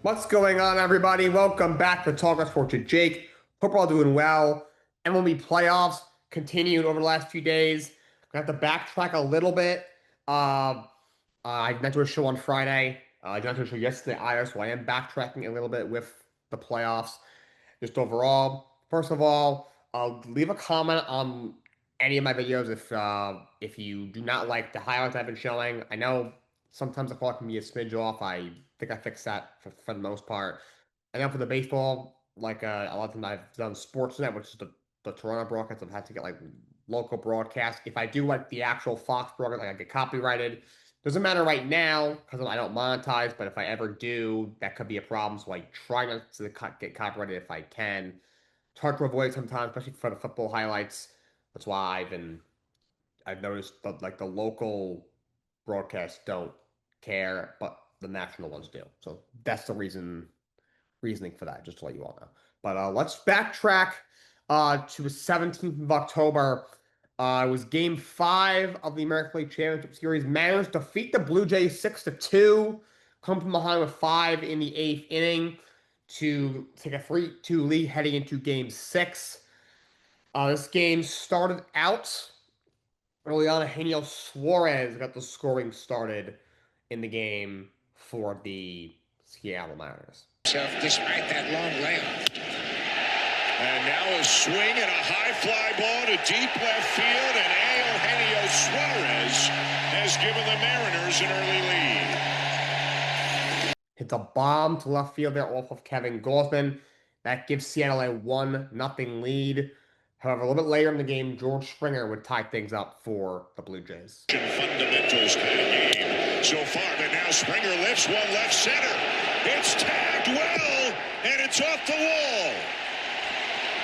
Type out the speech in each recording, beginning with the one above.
What's going on, everybody? Welcome back to Talkin Sports with Jake. Hope we're all doing well. MLB playoffs continued over the last few days. I have to backtrack a little bit. I did not do a show on Friday. I did not do a show yesterday either, so I am backtracking a little bit with the playoffs. Just overall, first of all, leave a comment on any of my videos if you do not like the highlights I've been showing. I know sometimes the call can be a smidge off. I think I fixed that for the most part. And then for the baseball, like a lot of times I've done Sportsnet, which is the Toronto broadcast. I've had to get like local broadcast. If I do like the actual Fox broadcast, like I get copyrighted. Doesn't matter right now because I don't monetize, but if I ever do, that could be a problem. So I try not to get copyrighted if I can. It's hard to avoid sometimes, especially for the football highlights. That's why I've noticed that like the local broadcasts don't care, but the national ones do. So that's the reasoning for that, just to let you all know. But let's backtrack to the 17th of October. It was Game 5 of the American League Championship Series. Mariners defeat the Blue Jays 6-2. Come from behind with 5 in the 8th inning to take a 3-2 lead heading into Game 6. This game started out early on. Eugenio Suarez got the scoring started in the game for the Seattle Mariners. Despite that long layoff. And now a swing and a high fly ball to deep left field, and Eugenio Suarez has given the Mariners an early lead. Hits a bomb to left field there off of Kevin Gausman. That gives Seattle a 1-0 lead. However, a little bit later in the game, George Springer would tie things up for the Blue Jays. Fundamentals kind of game so far, but now Springer lifts one left center. It's tagged well, and it's off the wall.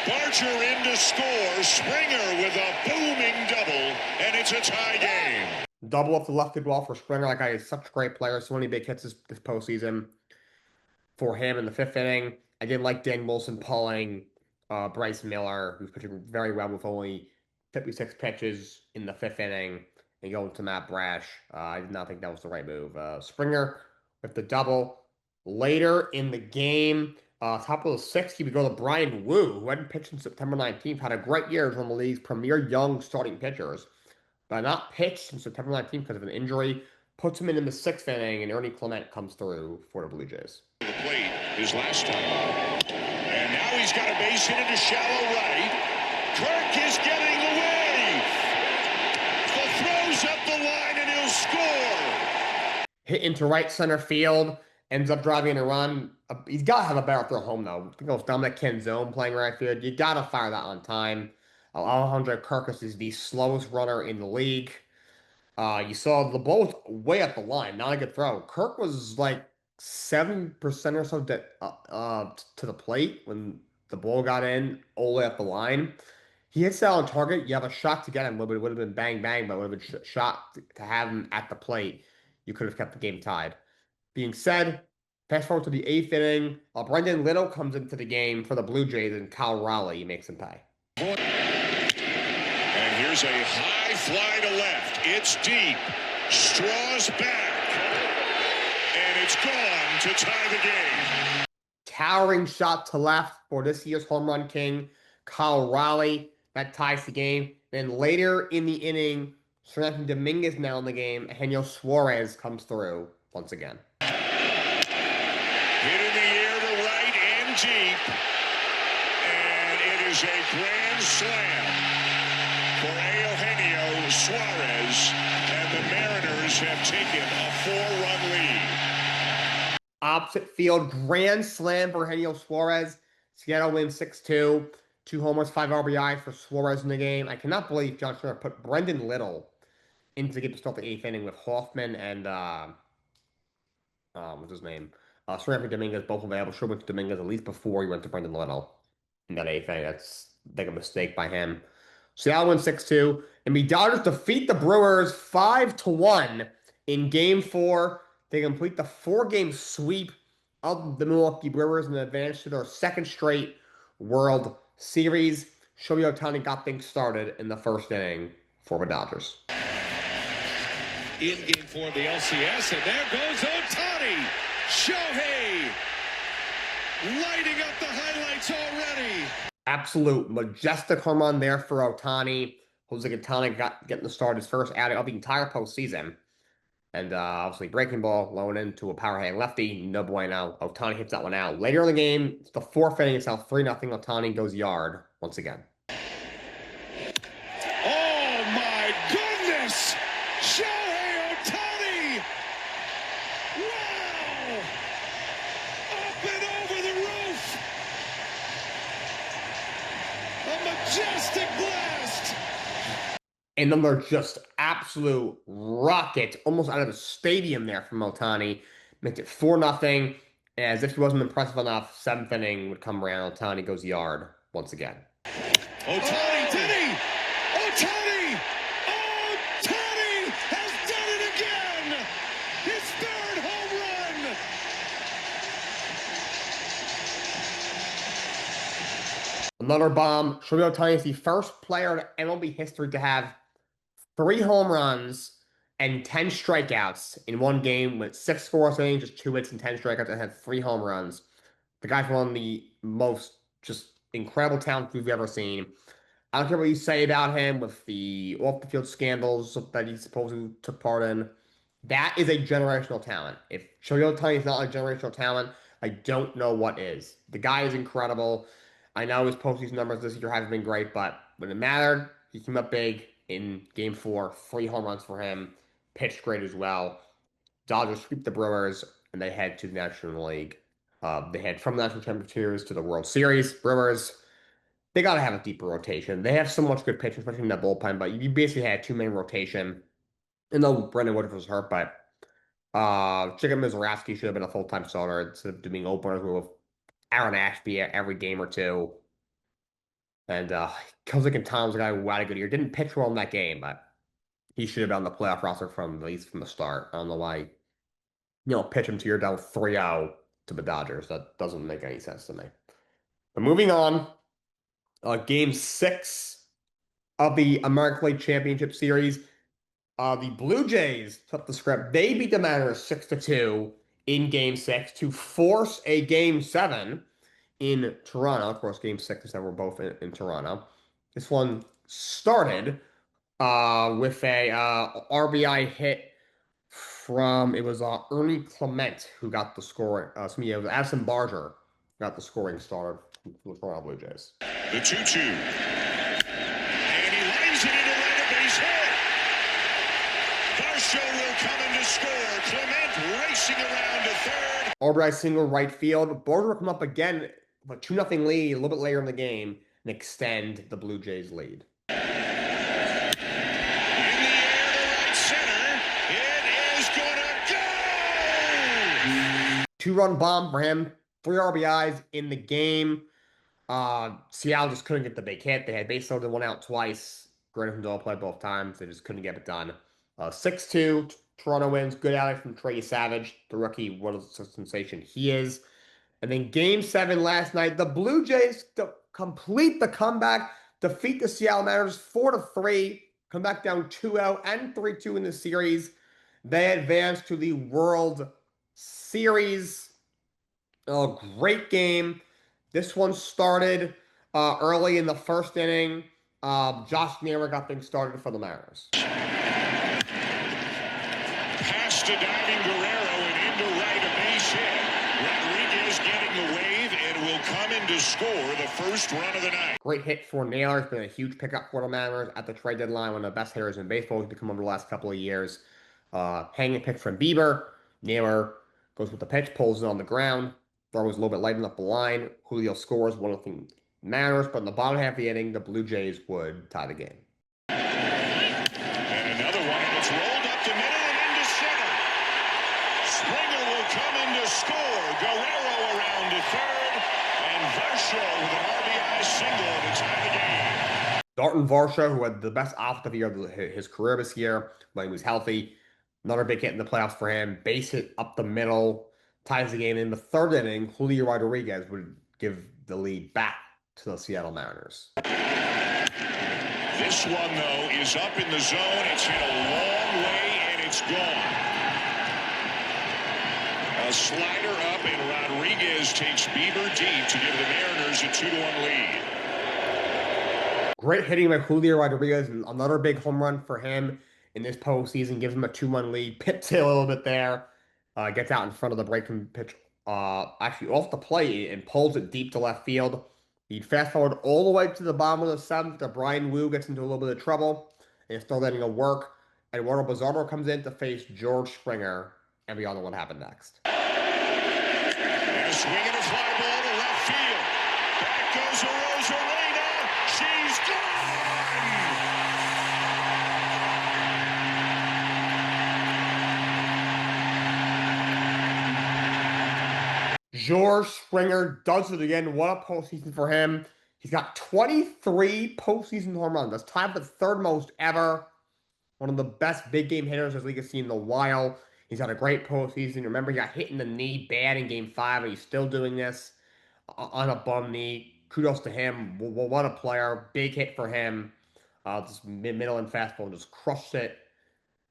Barger in to score. Springer with a booming double, and it's a tie game. Double up the left field wall for Springer. Like I is such a great player. So many big hits this postseason for him in the 5th inning. I did like Dan Wilson pulling Bryce Miller, who's pitching very well with only 56 pitches in the 5th inning, and going to Matt Brash. I did not think that was the right move. Springer with the double. Later in the game, top of the 6th, he would go to Brian Wu, who hadn't pitched since September 19th, had a great year as one of the league's premier young starting pitchers, but not pitched since September 19th because of an injury. Puts him in the 6th inning, and Ernie Clement comes through for the Blue Jays. The plate his last time. And now he's got a base hit into shallow right. Kirk is getting the wave. The throw's up the line, and he'll score. Hit into right center field. Ends up driving a run. He's got to have a better throw home, though. I think it was Dominic Canzone playing right field. You got to fire that on time. Alejandro Kirkus is the slowest runner in the league. You saw the ball was way up the line. Not a good throw. Kirk was like 7% or so to the plate when the ball got in all the way up the line. He hits that on target. You have a shot to get him. It would have been bang, bang, but it would have been shot to have him at the plate. You could have kept the game tied. Being said, fast forward to the 8th inning. Brendan Little comes into the game for the Blue Jays, and Kyle Raleigh makes him pay. And here's a high fly to left. It's deep. Straws back. And it's gone to tie the game. Towering shot to left for this year's home run king, Kyle Raleigh. That ties the game. Then later in the inning, Seranthony Dominguez now in the game. Eugenio Suarez comes through once again. Hit in the air to right and deep. And it is a grand slam for Eugenio Suarez. And the Mariners have taken a 4-run lead. Opposite field, grand slam for Eugenio Suarez. Seattle wins 6-2. 2 homers, 5 RBI for Suarez in the game. I cannot believe John Schneider put Brendan Little into the game to start the 8th inning with Hoffman and what's his name? Seranthony Dominguez, both available. Sure went to Dominguez at least before he went to Brendan Little in that 8th inning. That's a big mistake by him. Seattle wins 6-2. And the Dodgers defeat the Brewers 5-1 in Game 4. They complete the 4-game sweep of the Milwaukee Brewers and advance to their 2nd straight World Series. Shohei Ohtani got things started in the 1st inning for the Dodgers. In Game 4 of the LCS, and there goes Ohtani. Shohei lighting up the highlights already. Absolute majestic home run there for Ohtani. Jose Ohtani getting the start, his first outing of the entire postseason. And obviously, breaking ball, low into a power hitting lefty, no bueno. Ohtani hits that one out. Later in the game, it's the fourth inning, it's now 3-0. Ohtani goes yard once again. Oh my goodness! Shohei Ohtani! Wow! Up and over the roof! A majestic blast! Another just absolute rocket, almost out of the stadium there from Ohtani. Makes it 4-0. As if he wasn't impressive enough, seventh inning would come around. Ohtani goes yard once again. Ohtani, did he? Ohtani! Ohtani has done it again! His third home run! Another bomb. Shohei Ohtani is the first player in MLB history to have 3 home runs and 10 strikeouts in one game with 6 scoreless innings, just 2 hits and 10 strikeouts, and had 3 home runs. The guy's one of the most just incredible talents we've ever seen. I don't care what you say about him with the off-the-field scandals that he supposedly took part in. That is a generational talent. If Shohei Ohtani is not a generational talent, I don't know what is. The guy is incredible. I know his postseason numbers this year haven't been great, but when it mattered, he came up big in Game 4. 3 home runs for him. Pitched great as well. Dodgers sweep the Brewers, and they head to the National League. They head from the National Championship Series to the World Series. Brewers, they got to have a deeper rotation. They have so much good pitching, especially in that bullpen, but you basically had too many rotation. And though Brendan Woodruff was hurt, but Chicken Mizorowski should have been a full-time starter instead of doing openers with Aaron Ashby every game or two. And Jose Quintan's a guy who had a good year. Didn't pitch well in that game, but he should have been on the playoff roster at least from the start. I don't know why, pitch him to your down 3-0 to the Dodgers. That doesn't make any sense to me. But moving on, Game 6 of the American League Championship Series. The Blue Jays took the script. They beat the Mariners 6-2 in Game 6 to force a Game 7 in Toronto. Of course, Game 6 and 7 were both in Toronto. This one started with a RBI hit from, it was Ernie Clement who got the score. It was Addison Barger got the scoring starter for the Toronto Blue Jays. The 2-2. And he lines it into right, a base hit. Varsho will come in to score. Clement racing around to third. RBI single right field. Barger will come up again with a 2-0 lead a little bit later in the game and extend the Blue Jays lead. In the air to right center. It is gonna go! 2-run bomb for him. 3 RBIs in the game. Seattle just couldn't get the big hit. They had base loaded, 1 out twice. Granderson double play both times. They just couldn't get it done. 6-2. Toronto wins. Good outing from Trey Savage, the rookie. What a sensation he is. And then Game 7 last night, the Blue Jays complete the comeback, defeat the Seattle Mariners 4-3, come back down 2-0 and 3-2 in the series. They advance to the World Series. A great game. This one started early in the first inning. Josh Naylor got things started for the Mariners. Pass to diving Guerrero and into right, a base hit. Rodriguez getting the wave and will come in to score the first run of the night. Great hit for Naylor. It's been a huge pickup for the Mariners at the trade deadline. One of the best hitters in baseball. He's become over the last couple of years. Hanging pitch from Bieber. Naylor goes with the pitch, pulls it on the ground. Throw was a little bit light up the line. Julio scores. 1-0 Mariners, but in the bottom half of the inning, the Blue Jays would tie the game. And another one, and it's rolled up the middle and into center. Springer will come in to score. Guerrero around to third, and Varsho with an RBI single to tie the game. Dalton Varsho, who had the best offensive year of his career this year when he was healthy. Another big hit in the playoffs for him. Base hit up the middle. Ties the game. In the third inning, Julio Rodriguez would give the lead back to the Seattle Mariners. This one, though, is up in the zone. It's hit a long way, and it's gone. A A slider up, and Rodriguez takes Bieber deep to give the Mariners a 2-1 lead. Great hitting by Julio Rodriguez, and another big home run for him in this postseason. Gives him a 2-1 lead. Pips it a little bit there. Gets out in front of the breaking pitch. Actually off the plate and pulls it deep to left field. He fast forward all the way to the bottom of the seventh. Brian Wu gets into a little bit of trouble and is still letting it work. Eduardo Bazardo comes in to face George Springer, and we all know what happened next. And a swing and a fly ball to left field. Back goes Rosarena. She's gone! George Springer does it again. What a postseason for him. He's got 23 postseason home runs. That's tied for the third most ever. One of the best big game hitters this league has seen in a while. He's had a great postseason. Remember, he got hit in the knee bad in game 5, and he's still doing this on a bum knee. Kudos to him. What a player. Big hit for him. Just middle and fastball just crushed it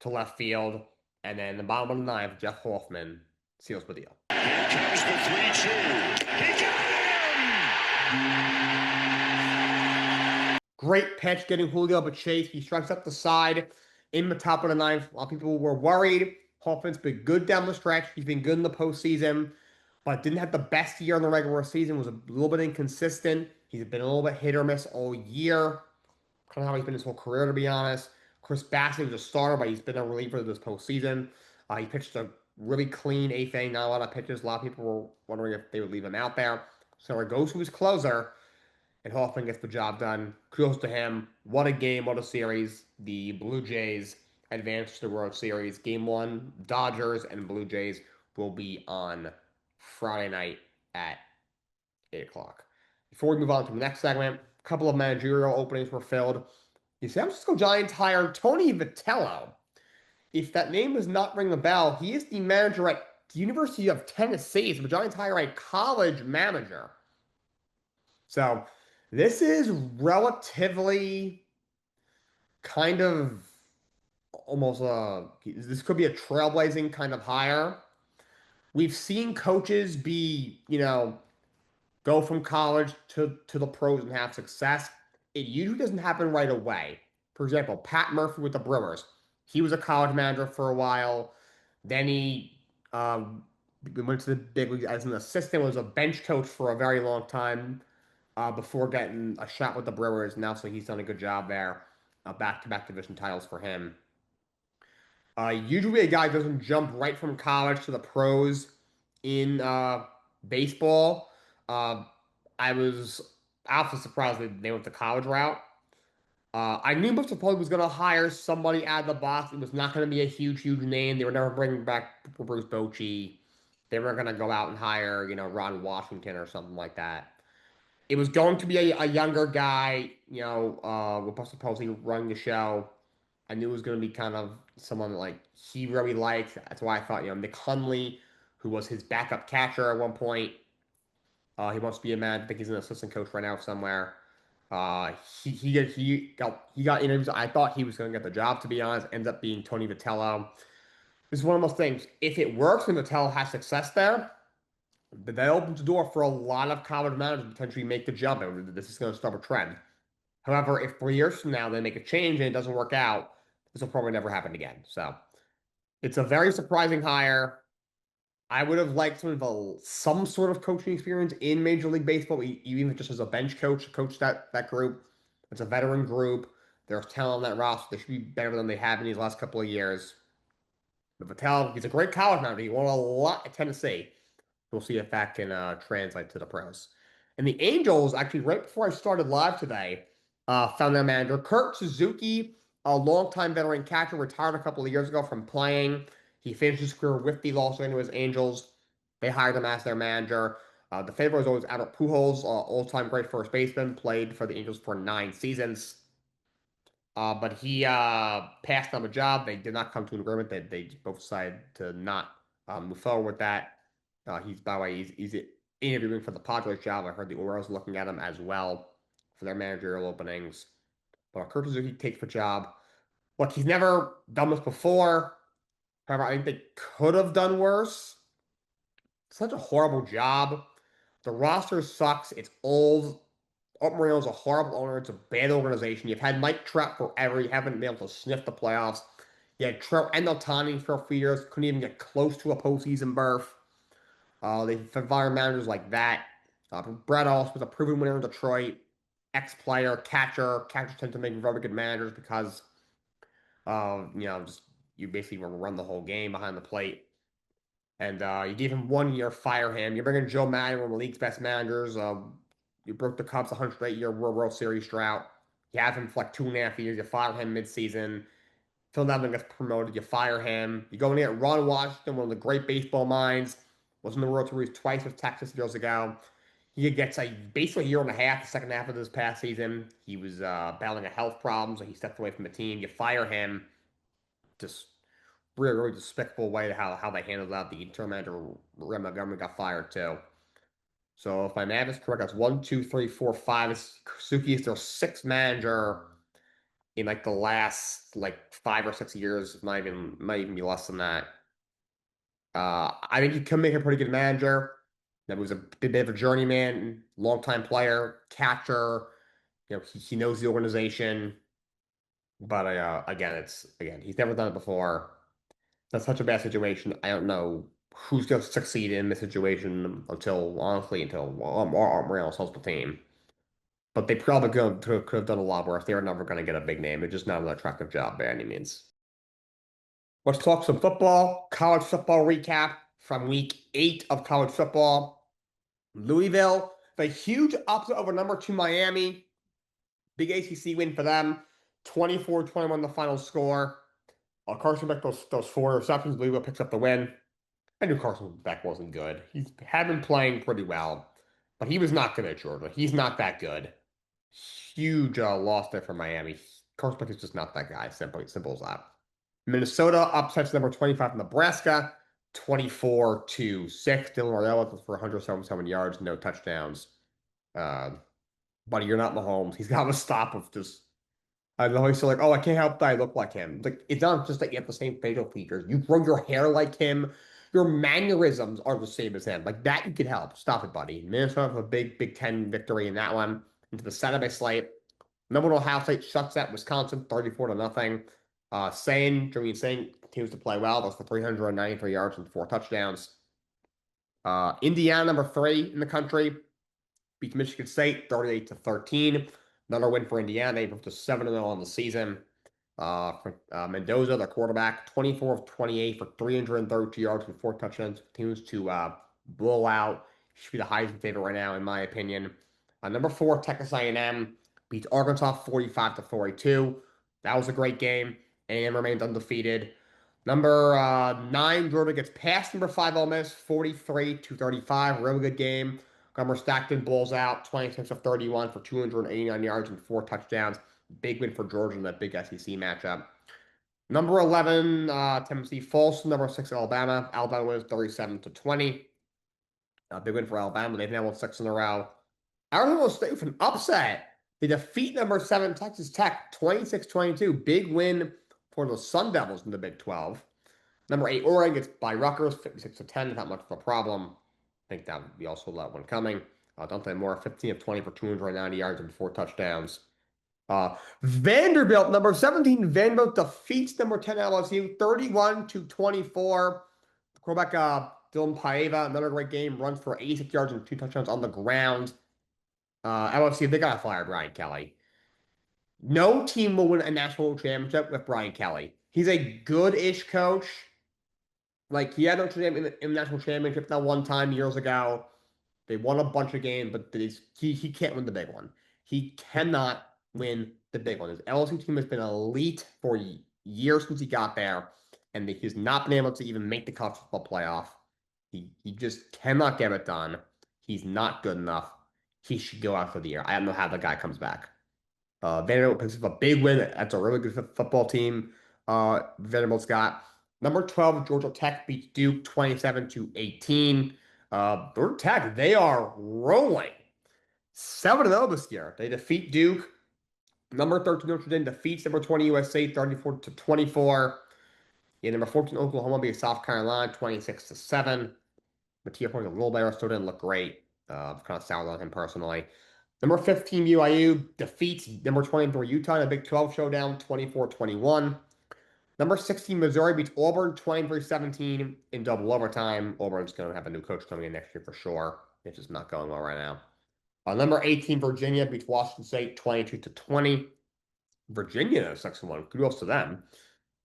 to left field. And then the bottom of the ninth, Jeff Hoffman seals the deal. Here comes the 3-2. He got him! Great pitch getting Julio up a chase. He strikes up the side in the top of the ninth. A lot of people were worried. Hoffman's been good down the stretch. He's been good in the postseason, but didn't have the best year in the regular season. Was a little bit inconsistent. He's been a little bit hit or miss all year. Kind of how he's been his whole career, to be honest. Chris Bassett was a starter, but he's been a reliever this postseason. He pitched a really clean eighth inning, not a lot of pitches. A lot of people were wondering if they would leave him out there. So it goes to his closer, and Hoffman gets the job done. Kudos to him. What a game, what a series. The Blue Jays advance to the World Series. Game 1, Dodgers and Blue Jays will be on Friday night at 8 o'clock. Before we move on to the next segment, a couple of managerial openings were filled. The San Francisco Giants hired Tony Vitello. If that name does not ring a bell, he is the manager at the University of Tennessee. So the Giants hire a college manager. So this is relatively kind of almost this could be a trailblazing kind of hire. We've seen coaches be, go from college to the pros and have success. It usually doesn't happen right away. For example, Pat Murphy with the Brewers. He was a college manager for a while. Then he went to the big league as an assistant, was a bench coach for a very long time before getting a shot with the Brewers. Now, so he's done a good job there. Back-to-back division titles for him. Usually a guy doesn't jump right from college to the pros in baseball. I was also surprised that they went the college route. I knew Mr. Foley was going to hire somebody out of the box. It was not going to be a huge name. They were never bringing back Bruce Bochy. They were going to go out and hire, Ron Washington or something like that. It was going to be a younger guy, with Buster Posey running the show. I knew it was going to be kind of someone like he really liked. That's why I thought, Nick Hundley, who was his backup catcher at one point. He wants to be a man. I think he's an assistant coach right now somewhere. He got interviews. I thought he was going to get the job, to be honest. Ends up being Tony Vitello. This is one of those things. If it works and Vitello has success there, that opens the door for a lot of college managers to potentially make the jump. And this is going to start a trend. However, if 3 years from now they make a change and it doesn't work out, this will probably never happen again. So it's a very surprising hire. I would have liked some sort of coaching experience in Major League Baseball, even just as a bench coach that group. It's a veteran group. There's talent on that roster. They should be better than they have in these last couple of years. But Vitello, he's a great college manager. He won a lot at Tennessee. We'll see if that can translate to the pros. And the Angels, actually, right before I started live today, found their manager. Kurt Suzuki, a longtime veteran catcher, retired a couple of years ago from playing. He finished his career with the Los Angeles Angels. They hired him as their manager. The favorite was always Albert Pujols, all-time great first baseman, played for the Angels for 9 seasons. But he passed on the job. They did not come to an agreement. They both decided to not move forward with that. By the way, he's interviewing for the Padres job. I heard the Orioles looking at him as well for their managerial openings. But Kurt Suzuki takes the job. Look, he's never done this before. However, I think they could have done worse. such a horrible job. The roster sucks. It's old. Art Moreno's a horrible owner. It's a bad organization. You've had Mike Trout forever. You haven't been able to sniff the playoffs. You had Trout and Ohtani for a few years. Couldn't even get close to a postseason berth. They've fired managers like that. Brett Alls was a proven winner in Detroit. Ex-player, catcher. Catchers tend to make very good managers because, just you basically run the whole game behind the plate. And you gave him 1 year, fire him. You're bringing Joe Madden, one of the league's best managers. You broke the Cubs' 108-year World Series drought. You have him for like 2.5 years. You fire him midseason. Phil Nevin gets promoted. You fire him. You go in there, Ron Washington, one of the great baseball minds, was in the World Series twice with Texas years ago. He gets basically a year and a half, the second half of this past season. He was battling a health problem, so he stepped away from the team. You fire him. Just really, really despicable way to how they handled that. The interim manager, Ray Montgomery, got fired too. So if my math is correct, that's one, two, three, four, five. Suzuki is their sixth manager in like the last like 5 or 6 years. It might even be less than that. I think he can make a pretty good manager. That was a bit of a journeyman, longtime player, catcher. He knows the organization. But again, he's never done it before. That's such a bad situation. I don't know who's going to succeed in this situation until Moreno sells the team. But they probably could have done a lot worse. They were never going to get a big name. It's just not an attractive job by any means. Let's talk some football. College football recap from week 8 of college football. Louisville, the huge upset over number 2 Miami. Big ACC win for them. 24-21 the final score. Carson Beck those 4 receptions. Louisville picks up the win. I knew Carson Beck wasn't good. He had been playing pretty well, but he was not good at Georgia. He's not that good. Huge loss there for Miami. Carson Beck is just not that guy. Simple as that. Minnesota upsets number 25 Nebraska, 24-6. Dylan Raiola for 177 yards, no touchdowns. Buddy, you're not Mahomes. He's got a stop of just. I know he's still like, oh, I can't help that I look like him. Like, it's not just that you have the same facial features. You grow your hair like him. Your mannerisms are the same as him. Like that, you can help. Stop it, buddy. Minnesota have a big Big Ten victory in that one. Into the Saturday slate. Number 1 Ohio State shuts out Wisconsin 34-0. Jermaine Sane continues to play well. Those for 393 yards and 4 touchdowns. Indiana, number 3 in the country, beats Michigan State 38-13. Another win for Indiana. They moved to 7-0 on the season. Mendoza, their quarterback, 24 of 28 for 332 yards and 4 touchdowns. Continues to blow out. Should be the Heisman favorite right now, in my opinion. Number 4, Texas A&M beats Arkansas 45-42. That was a great game. A&M remains undefeated. Number 9, Georgia gets past number 5, Ole Miss 43-35. Really good game. Gummer Stockton balls out 26 of 31 for 289 yards and 4 touchdowns. Big win for Georgia in that big SEC matchup. Number 11, Tennessee falls to number 6, Alabama. Alabama wins 37-20. Big win for Alabama. They've now won 6 in a row. Arizona State with an upset. They defeat number 7, Texas Tech 26-22. Big win for the Sun Devils in the Big 12. Number 8, Oregon gets by Rutgers 56-10. Not much of a problem. I think that we also saw that one coming. Dante Moore, 15 of 20 for 290 yards and 4 touchdowns. Vanderbilt, number 17, Vanderbilt defeats number 10 LSU 31-24. The quarterback, Dylan Paiva, another great game, runs for 86 yards and 2 touchdowns on the ground. LSU, they got to fire Brian Kelly. No team will win a national championship with Brian Kelly. He's a good-ish coach. Like, he had Notre Dame in the national championship that one time years ago. They won a bunch of games, but he can't win the big one. He cannot win the big one. His LSU team has been elite for years since he got there, and he's not been able to even make the college football playoff. He just cannot get it done. He's not good enough. He should go out for the year. I don't know how the guy comes back. Vanderbilt picks up a big win. That's a really good football team. Vanderbilt's got. Number 12, Georgia Tech beats Duke 27-18. Georgia Tech, they are rolling. 7-0 this year. They defeat Duke. Number 13, Notre Dame defeats number 20, USA 34-24. Yeah, number 14, Oklahoma beats South Carolina 26-7. Mattia Point a little better, still didn't look great. Kind of soured on him personally. Number 15, BYU defeats number 23, Utah in a Big 12 showdown, 24-21. Number 16, Missouri beats Auburn 23-17 in double overtime. Auburn's going to have a new coach coming in next year for sure. It's just not going well right now. Number 18, Virginia beats Washington State 22-20. Virginia 6-1. Kudos to them.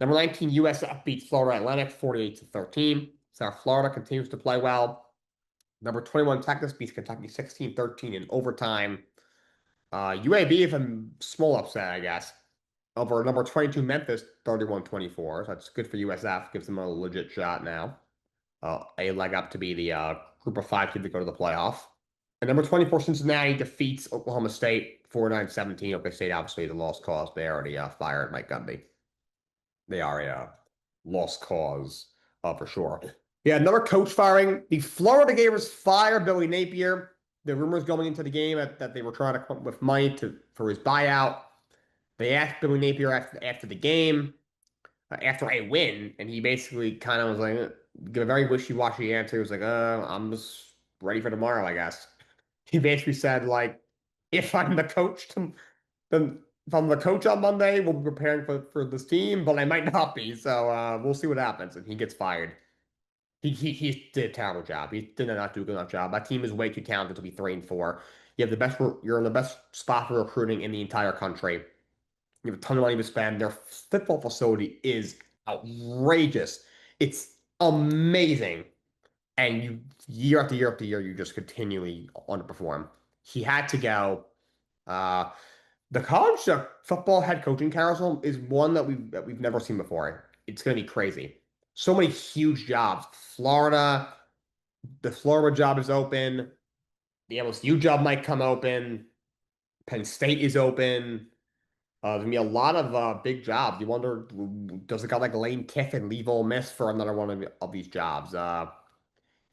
Number 19, USF beats Florida Atlantic 48-13. South Florida continues to play well. Number 21, Texas beats Kentucky 16-13 in overtime. UAB is a small upset, I guess, over number 22, Memphis 31-24. So that's good for USF. Gives them a legit shot now. A leg up to be the group of five team to go to the playoff. And number 24, Cincinnati defeats Oklahoma State 49-17. Oklahoma State obviously is a lost cause. They already fired Mike Gundy. They are a lost cause for sure. Yeah, another coach firing. The Florida Gators fire Billy Napier. The rumors going into the game that they were trying to come up with money for his buyout. They asked Billy Napier after the game, after a win, and he basically kind of was like, give a very wishy-washy answer. He was like, I'm just ready for tomorrow, I guess. He basically said, like, if I'm the coach, then if I'm the coach on Monday, we'll be preparing for this team, but I might not be. So we'll see what happens. And he gets fired. He did a terrible job. He did not do a good enough job. That team is way too talented to be 3-4. You have the best. You're in the best spot for recruiting in the entire country. You have a ton of money to spend. Their football facility is outrageous. It's amazing. And you year after year after year, you just continually underperform. He had to go. Uh, the college football head coaching carousel is one that we've never seen before. It's going to be crazy. So many huge jobs. The Florida job is open. The LSU job might come open. Penn State is open. There's gonna be a lot of big jobs. You wonder, does a guy like Lane Kiffin leave Ole Miss for another one of these jobs?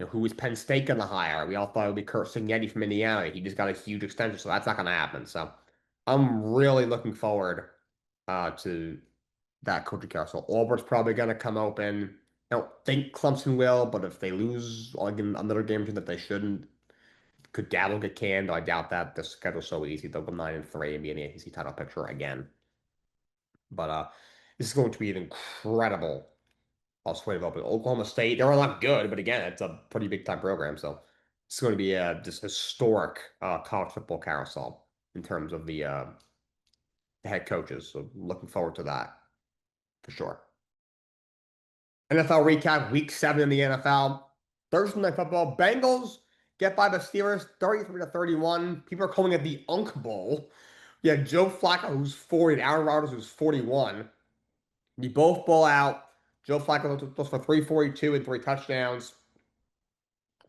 Who is Penn State gonna hire? We all thought it would be Kurt Signetti from Indiana. He just got a huge extension, so that's not gonna happen. So I'm really looking forward to that coaching carousel. Auburn's probably gonna come open. I don't think Clemson will, but if they lose like in another game that they shouldn't, could Dabble get canned? I doubt that. The schedule's so easy. They'll go 9-3 and be in the ACC title picture again. But this is going to be an incredible slate of open. Oklahoma State, they're not good, but again, it's a pretty big time program. So it's going to be a just historic college football carousel in terms of the head coaches. So looking forward to that for sure. NFL recap, week 7 in the NFL. Thursday night football, Bengals get by the Steelers 33-31. People are calling it the Unk Bowl. Yeah, Joe Flacco, who's 40, and Aaron Rodgers, who's 41. You both ball out. Joe Flacco throws for 342 and 3 touchdowns.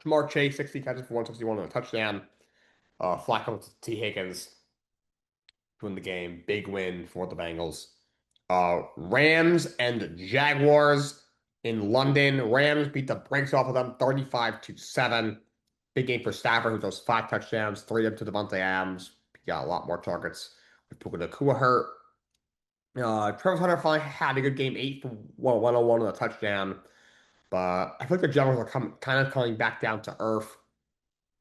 Jamar Chase, 60 catches for 161 and a touchdown. Flacco to T. Higgins to win the game. Big win for the Bengals. Rams and Jaguars in London. Rams beat the brakes off of them 35-7. Big game for Stafford, who throws 5 touchdowns, 3 of them to Devontae Adams. He got a lot more targets with Puka Nacua hurt. Travis Hunter finally had a good game, 8 for 101 on a touchdown. But I think the Jaguars are kind of coming back down to earth.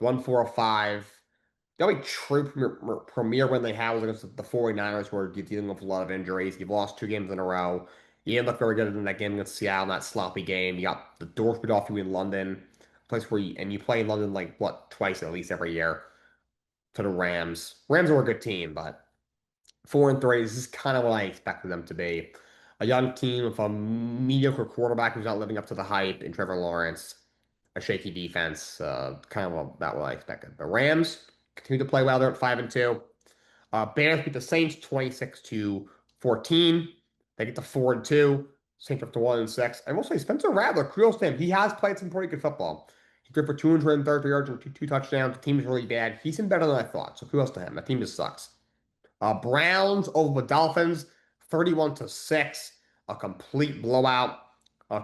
1-4-5. The only true premier win they had was against the 49ers, where you're dealing with a lot of injuries. You've lost 2 games in a row. You didn't look very good in that game against Seattle, in that sloppy game. You got the doors beat off you in London, a place where you play in London like, what, twice at least every year to the Rams. Rams were a good team, but 4-3, this is kind of what I expected them to be. A young team with a mediocre quarterback who's not living up to the hype in Trevor Lawrence. A shaky defense, kind of about what I expected. The Rams continue to play well. They're at 5-2. Bears beat the Saints 26-14. They get to 4-2. Saints up to 1-6. I will say Spencer Rattler, kudos to him. He has played some pretty good football. He threw for 230 yards and two touchdowns. The team is really bad. He's been better than I thought. So kudos to him. That team just sucks. Browns over the Dolphins, 31-6. A complete blowout.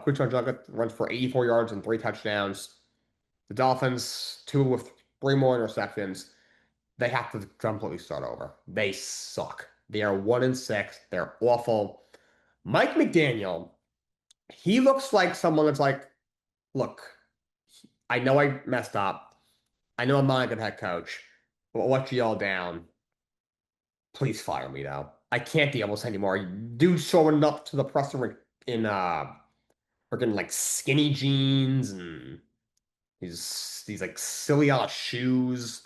Quick Jugget runs for 84 yards and 3 touchdowns. The Dolphins, 2 with 3 more interceptions. They have to completely start over. They suck. They are 1-6. They're awful. Mike McDaniel, he looks like someone that's like, look, I know I messed up. I know I'm not a good head coach, but I'll let you all down. Please fire me though. I can't deal with this anymore. Dude showing up to the presser in freaking like skinny jeans and these like silly ass shoes.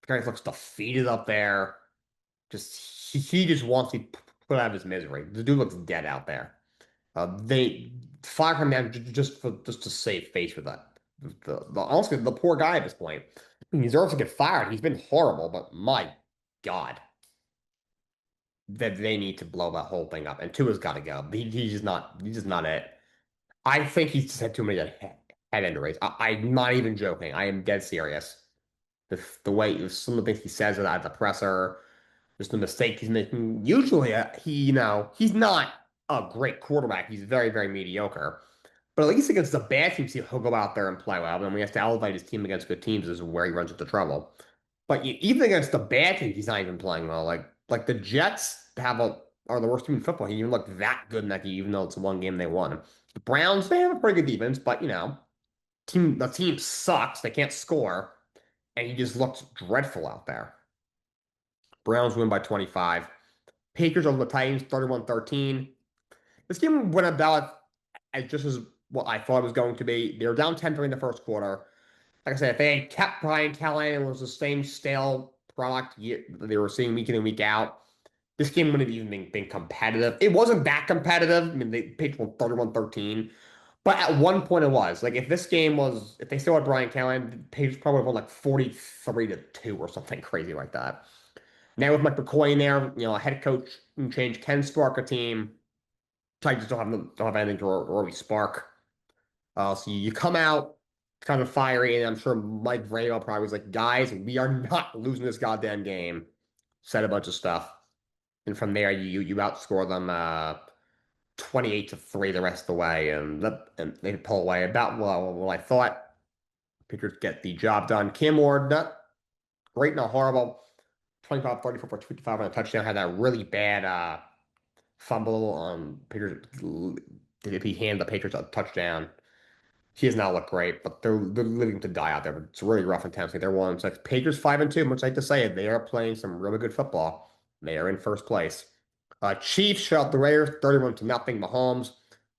The guy looks defeated up there. He just wants to be put out of his misery. The dude looks dead out there. They fire him down just to save face with that. Honestly, the poor guy at this point. He deserves to get fired. He's been horrible, but my God, that they need to blow that whole thing up. And Tua's got to go. He's just not it. I think he's just had too many head injuries. I'm not even joking. I am dead serious. The way some of the things he says at the presser, just the mistake he's making. Usually, he's not a great quarterback. He's very, very mediocre. But at least against the bad teams, he'll go out there and play well. And when he has to elevate his team against good teams is where he runs into trouble. But even against the bad teams, he's not even playing well. Like the Jets are the worst team in football. He even looked that good in that game, even though it's one game they won. The Browns, they have a pretty good defense, but the team sucks. They can't score, and he just looks dreadful out there. Browns win by 25. Patriots over the Titans, 31-13. This game went about as just as what I thought it was going to be. They were down 10 in the first quarter. Like I said, if they had kept Brian Callahan and was the same stale product they were seeing week in and week out, this game wouldn't have even been competitive. It wasn't that competitive. I mean, they Patriots won 31-13. But at one point it was. Like if they still had Brian Callahan, the Patriots probably won like 43-2 or something crazy like that. Now with Mike McCoy in there, a head coach change can spark a team. Titans don't have anything to really spark. So you come out kind of fiery, and I'm sure Mike Vrabel probably was like, "Guys, we are not losing this goddamn game." Said a bunch of stuff, and from there you outscore them 28-3 the rest of the way, and they pull away about what I thought. Patriots get the job done. Cam Ward, not great, not horrible. 25-34 for 25 on a touchdown. Had that really bad fumble on Patriots. If he handed the Patriots a touchdown, he has not looked great, but they're living to die out there. But it's really rough in Tennessee. They're 1-6. Patriots 5-2. Much like to say it, they are playing some really good football. They are in first place. Chiefs shut out the Raiders 31-0. Mahomes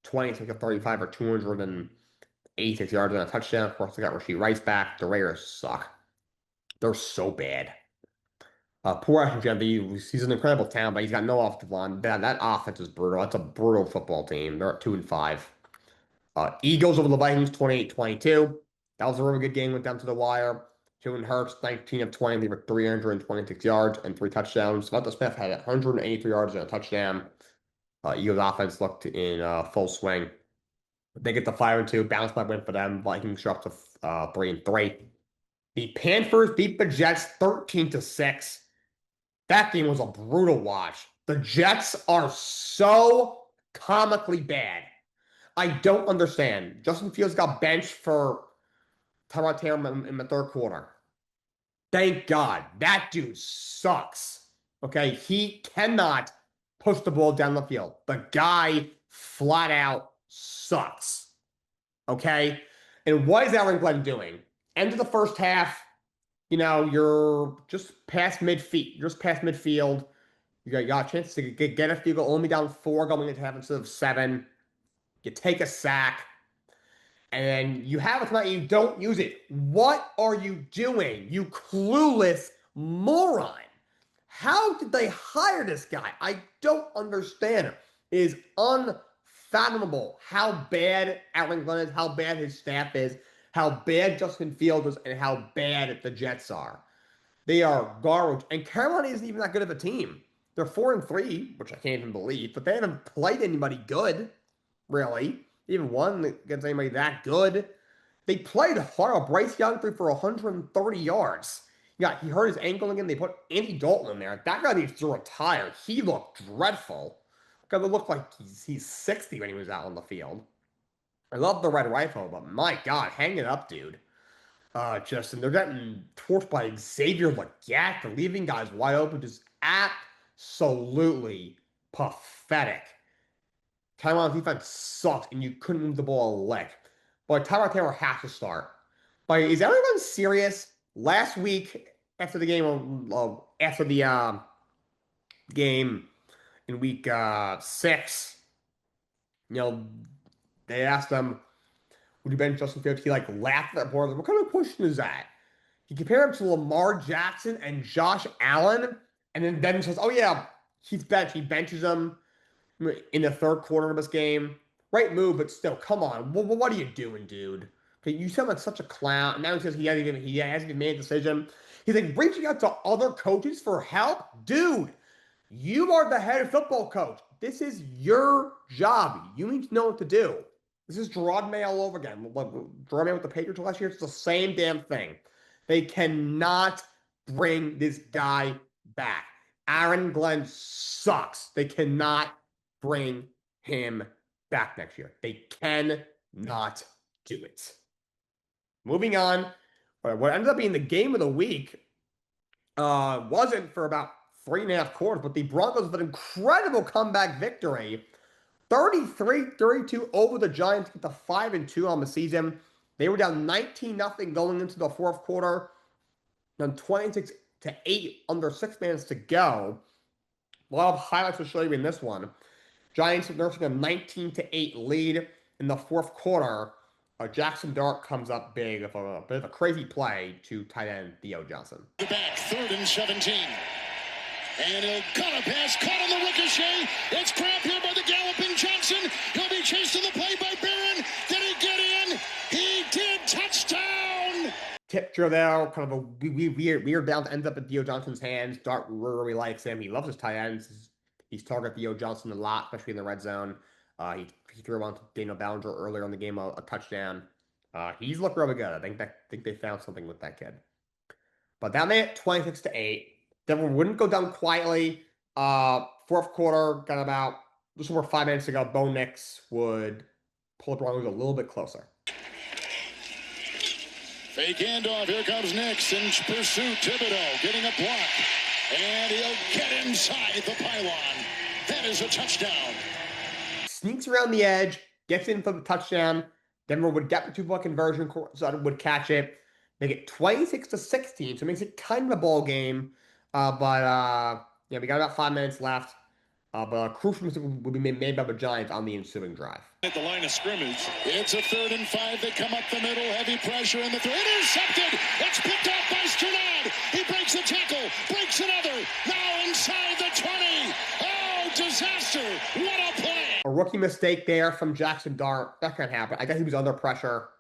26-35 or 286 yards and a touchdown. Of course, they got Rasheed Rice back. The Raiders suck. They're so bad. Poor Ashton Jeopardy, he's an incredible talent, but he's got no offensive line. That offense is brutal. That's a brutal football team. They're at 2-5. Eagles over the Vikings, 28-22. That was a really good game. Went down to the wire. Jalen Hurts, 19 of 20. They were 326 yards and 3 touchdowns. Devonta Smith had 183 yards and a touchdown. Eagles offense looked in full swing. They get the 5-2. Bounce back win for them. Vikings are up to 3-3. The Panthers beat the Jets 13-6. That game was a brutal watch. The Jets are so comically bad. I don't understand. Justin Fields got benched for Tyrod Taylor in the third quarter. Thank God. That dude sucks. Okay? He cannot push the ball down the field. The guy flat out sucks. Okay? And what is Aaron Glenn doing? End of the first half, you're just past midfield. You got a chance to get a field goal, only down 4 going into half instead of 7. You take a sack, and then you have it tonight, you don't use it. What are you doing, you clueless moron? How did they hire this guy? I don't understand. It is unfathomable how bad Aaron Glenn is, how bad his staff is, how bad Justin Fields is, and how bad the Jets are. They are garbage. And Carolina isn't even that good of a team. They're 4-3, which I can't even believe, but they haven't played anybody good, really. Even won against anybody that good. They played hard. Bryce Young threw for 130 yards. Yeah, he hurt his ankle again. They put Andy Dalton in there. That guy needs to retire. He looked dreadful. Because it looked like he's 60 when he was out on the field. I love the red rifle, but my God, hang it up, dude. Justin, they're getting torched by Xavier Leggett. They're leaving guys wide open. Just absolutely pathetic. Carolina's defense sucked, and you couldn't move the ball a lick. But Tyrod Taylor has to start. But is everyone serious? Last week, after the game, after the game in week 6, you know, they asked him, "Would you bench Justin Fields?" He like laughed at that board. Like, what kind of question is that? He compared him to Lamar Jackson and Josh Allen, and then says, "Oh yeah, he's bench. He benches him in the third quarter of this game. Right move, but still, come on. What are you doing, dude? Okay, you sound like such a clown." And now he says he hasn't even made a decision. He's like reaching out to other coaches for help, dude. You are the head football coach. This is your job. You need to know what to do. This is Gerard May all over again. Gerard May with the Patriots last year, it's the same damn thing. They cannot bring this guy back. Aaron Glenn sucks. They cannot bring him back next year. They cannot do it. Moving on, what ended up being the game of the week wasn't for about 3.5 quarters, but the Broncos with an incredible comeback victory. 33-32 over the Giants, get to 5-2 on the season. They were down 19-0 going into the fourth quarter. Down 26-8 under 6 minutes to go. A lot of highlights to show you in this one. Giants nursing a 19-8 lead in the fourth quarter. Jackson Dart comes up big with a bit of a crazy play to tight end Theo Johnson. The back, 3rd and 17. And he'll cut a pass, caught on the ricochet. It's grabbed here by the galloping Johnson. He'll be chased to the play by Barron. Did he get in? He did. Touchdown! Tip drill there, kind of a weird bounce, ends up in Theo Johnson's hands. Dart really likes him. He loves his tight ends. He's targeted Theo Johnson a lot, especially in the red zone. He threw on to Daniel Ballinger earlier in the game, a touchdown. He's looked really good. I think they found something with that kid. But that made it 26-8. Denver wouldn't go down quietly. Fourth quarter, got about just over 5 minutes ago, Bo Nix would pull the Broncos a little bit closer. Fake handoff. Here comes Nix in pursuit. Thibodeau getting a block. And he'll get inside the pylon. That is a touchdown. Sneaks around the edge, gets in for the touchdown. Denver would get the 2-point conversion, so would catch it. Make it 26-16, so it makes it kind of a ball game. But we got about 5 minutes left. But a crucial mistake will be made by the Giants on the ensuing drive. At the line of scrimmage. It's a 3rd and 5. They come up the middle. Heavy pressure in the throw. Intercepted. It's picked off by Strnad. He breaks a tackle. Breaks another. Now inside the 20. Oh, disaster. What a play. A rookie mistake there from Jackson Dart. That can't happen. I guess he was under pressure.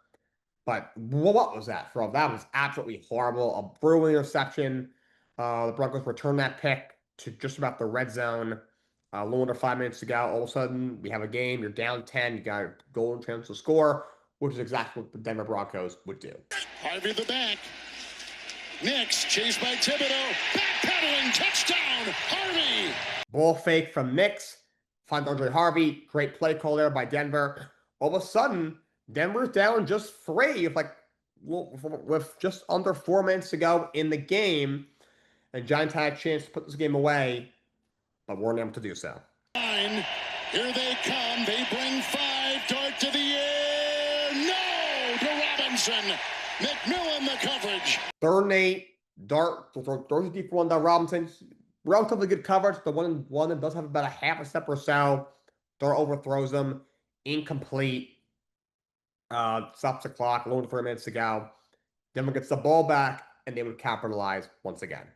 But what was that from? That was absolutely horrible. A brutal interception. The Broncos return that pick to just about the red zone. A little under 5 minutes to go. All of a sudden, we have a game. You're down 10. You got a golden chance to score, which is exactly what the Denver Broncos would do. Harvey the back. Nix chased by Thibodeau. Backpedaling. Touchdown. Harvey. Ball fake from Nix. Finds Andre Harvey. Great play call there by Denver. All of a sudden, Denver's down just 3 with just under 4 minutes to go in the game. And Giants had a chance to put this game away, but weren't able to do so. Here they come. They bring 5. Dart to the air. No! To Robinson. McMillan the coverage. 3rd and 8. Dart throws a deep one down Robinson. Relatively good coverage. The one that does have about a half a step or so. Dart overthrows him. Incomplete. Stops the clock. Low 3 minutes to go. Denver gets the ball back, and they would capitalize once again.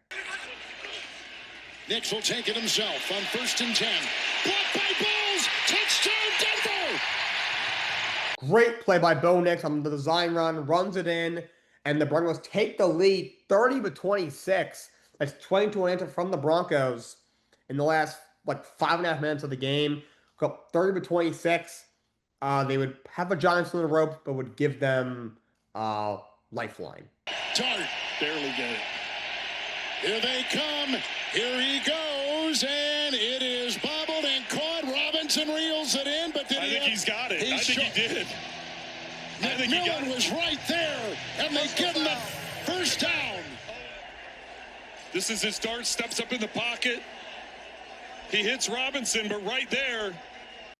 Nix will take it himself on 1st and 10. Blocked by Bulls. Touchdown, Denver. Great play by Bo Nix on the design run. Runs it in, and the Broncos take the lead 30-26. That's 22 answer from the Broncos in the last 5.5 minutes of the game. Go 30-26. They would have the Giants in the rope, but would give them lifeline. Dart barely get it. Here they come. Here he goes, and it is bobbled and caught. Robinson reels it in, but I think he's got it. I think he did. McMillan was right there, and they give him the first down. This is his Dart, steps up in the pocket. He hits Robinson, but right there.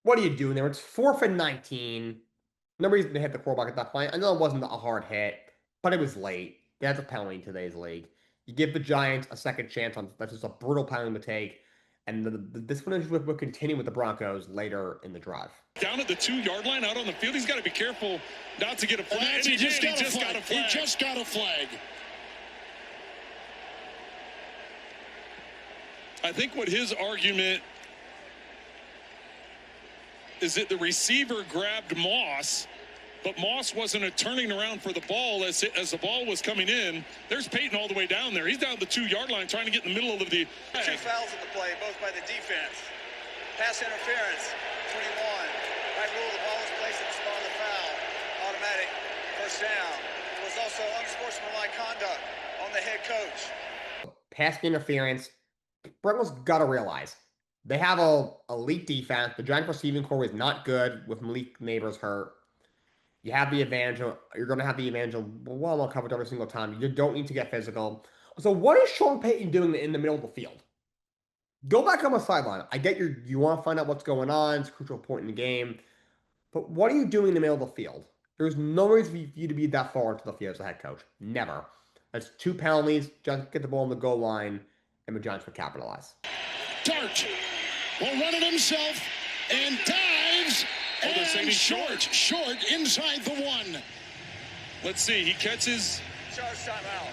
What are you doing there? It's 4th and 19. No reason to hit the quarterback at that point. I know it wasn't a hard hit, but it was late. That's a penalty in today's league. You give the Giants a second chance on that's just a brutal penalty to take, and this one will continue with the Broncos later in the drive. Down at the 2-yard line, out on the field, he's got to be careful not to get a flag. And he just got a flag. He just got a flag. I think what his argument is that the receiver grabbed Moss, but Moss wasn't turning around for the ball as the ball was coming in. There's Peyton all the way down there. He's down the 2-yard line trying to get in the middle of the... Two fouls in the play, both by the defense. Pass interference, 21. Right rule, the ball is placed at the spot of the foul. Automatic, first down. There was also unsportsmanlike conduct on the head coach. Pass interference. Broncos got to realize they have a elite defense. The Giants receiving core is not good with Malik Neighbors hurt. You have the advantage. You're going to have the advantage of well coverage every single time. You don't need to get physical. So what is Sean Payton doing in the middle of the field? Go back on the sideline. I get you want to find out what's going on. It's a crucial point in the game. But what are you doing in the middle of the field? There's no reason for you to be that far into the field as a head coach. Never. That's 2 penalties. Just get the ball on the goal line, and the Giants would capitalize. Dart will run it himself and dives. Oh, they're saying he's short inside the 1. Let's see. He catches. Charge timeout.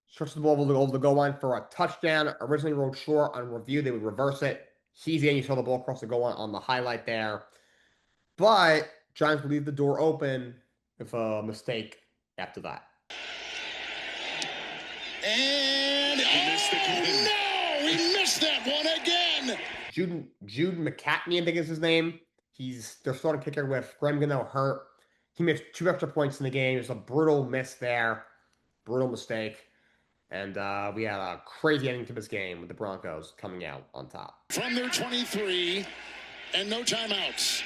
Stretches the ball over the goal line for a touchdown. Originally rolled short on review. They would reverse it. He's in. You saw the ball across the goal line on the highlight there. But Giants would leave the door open with a mistake after that. And he missed again. No! He missed that one again! Jude McCatney, I think is his name. He's their starting kicker with Graham Gano hurt. He missed 2 extra points in the game. It was a brutal miss there. Brutal mistake. And we had a crazy ending to this game with the Broncos coming out on top. From their 23, and no timeouts.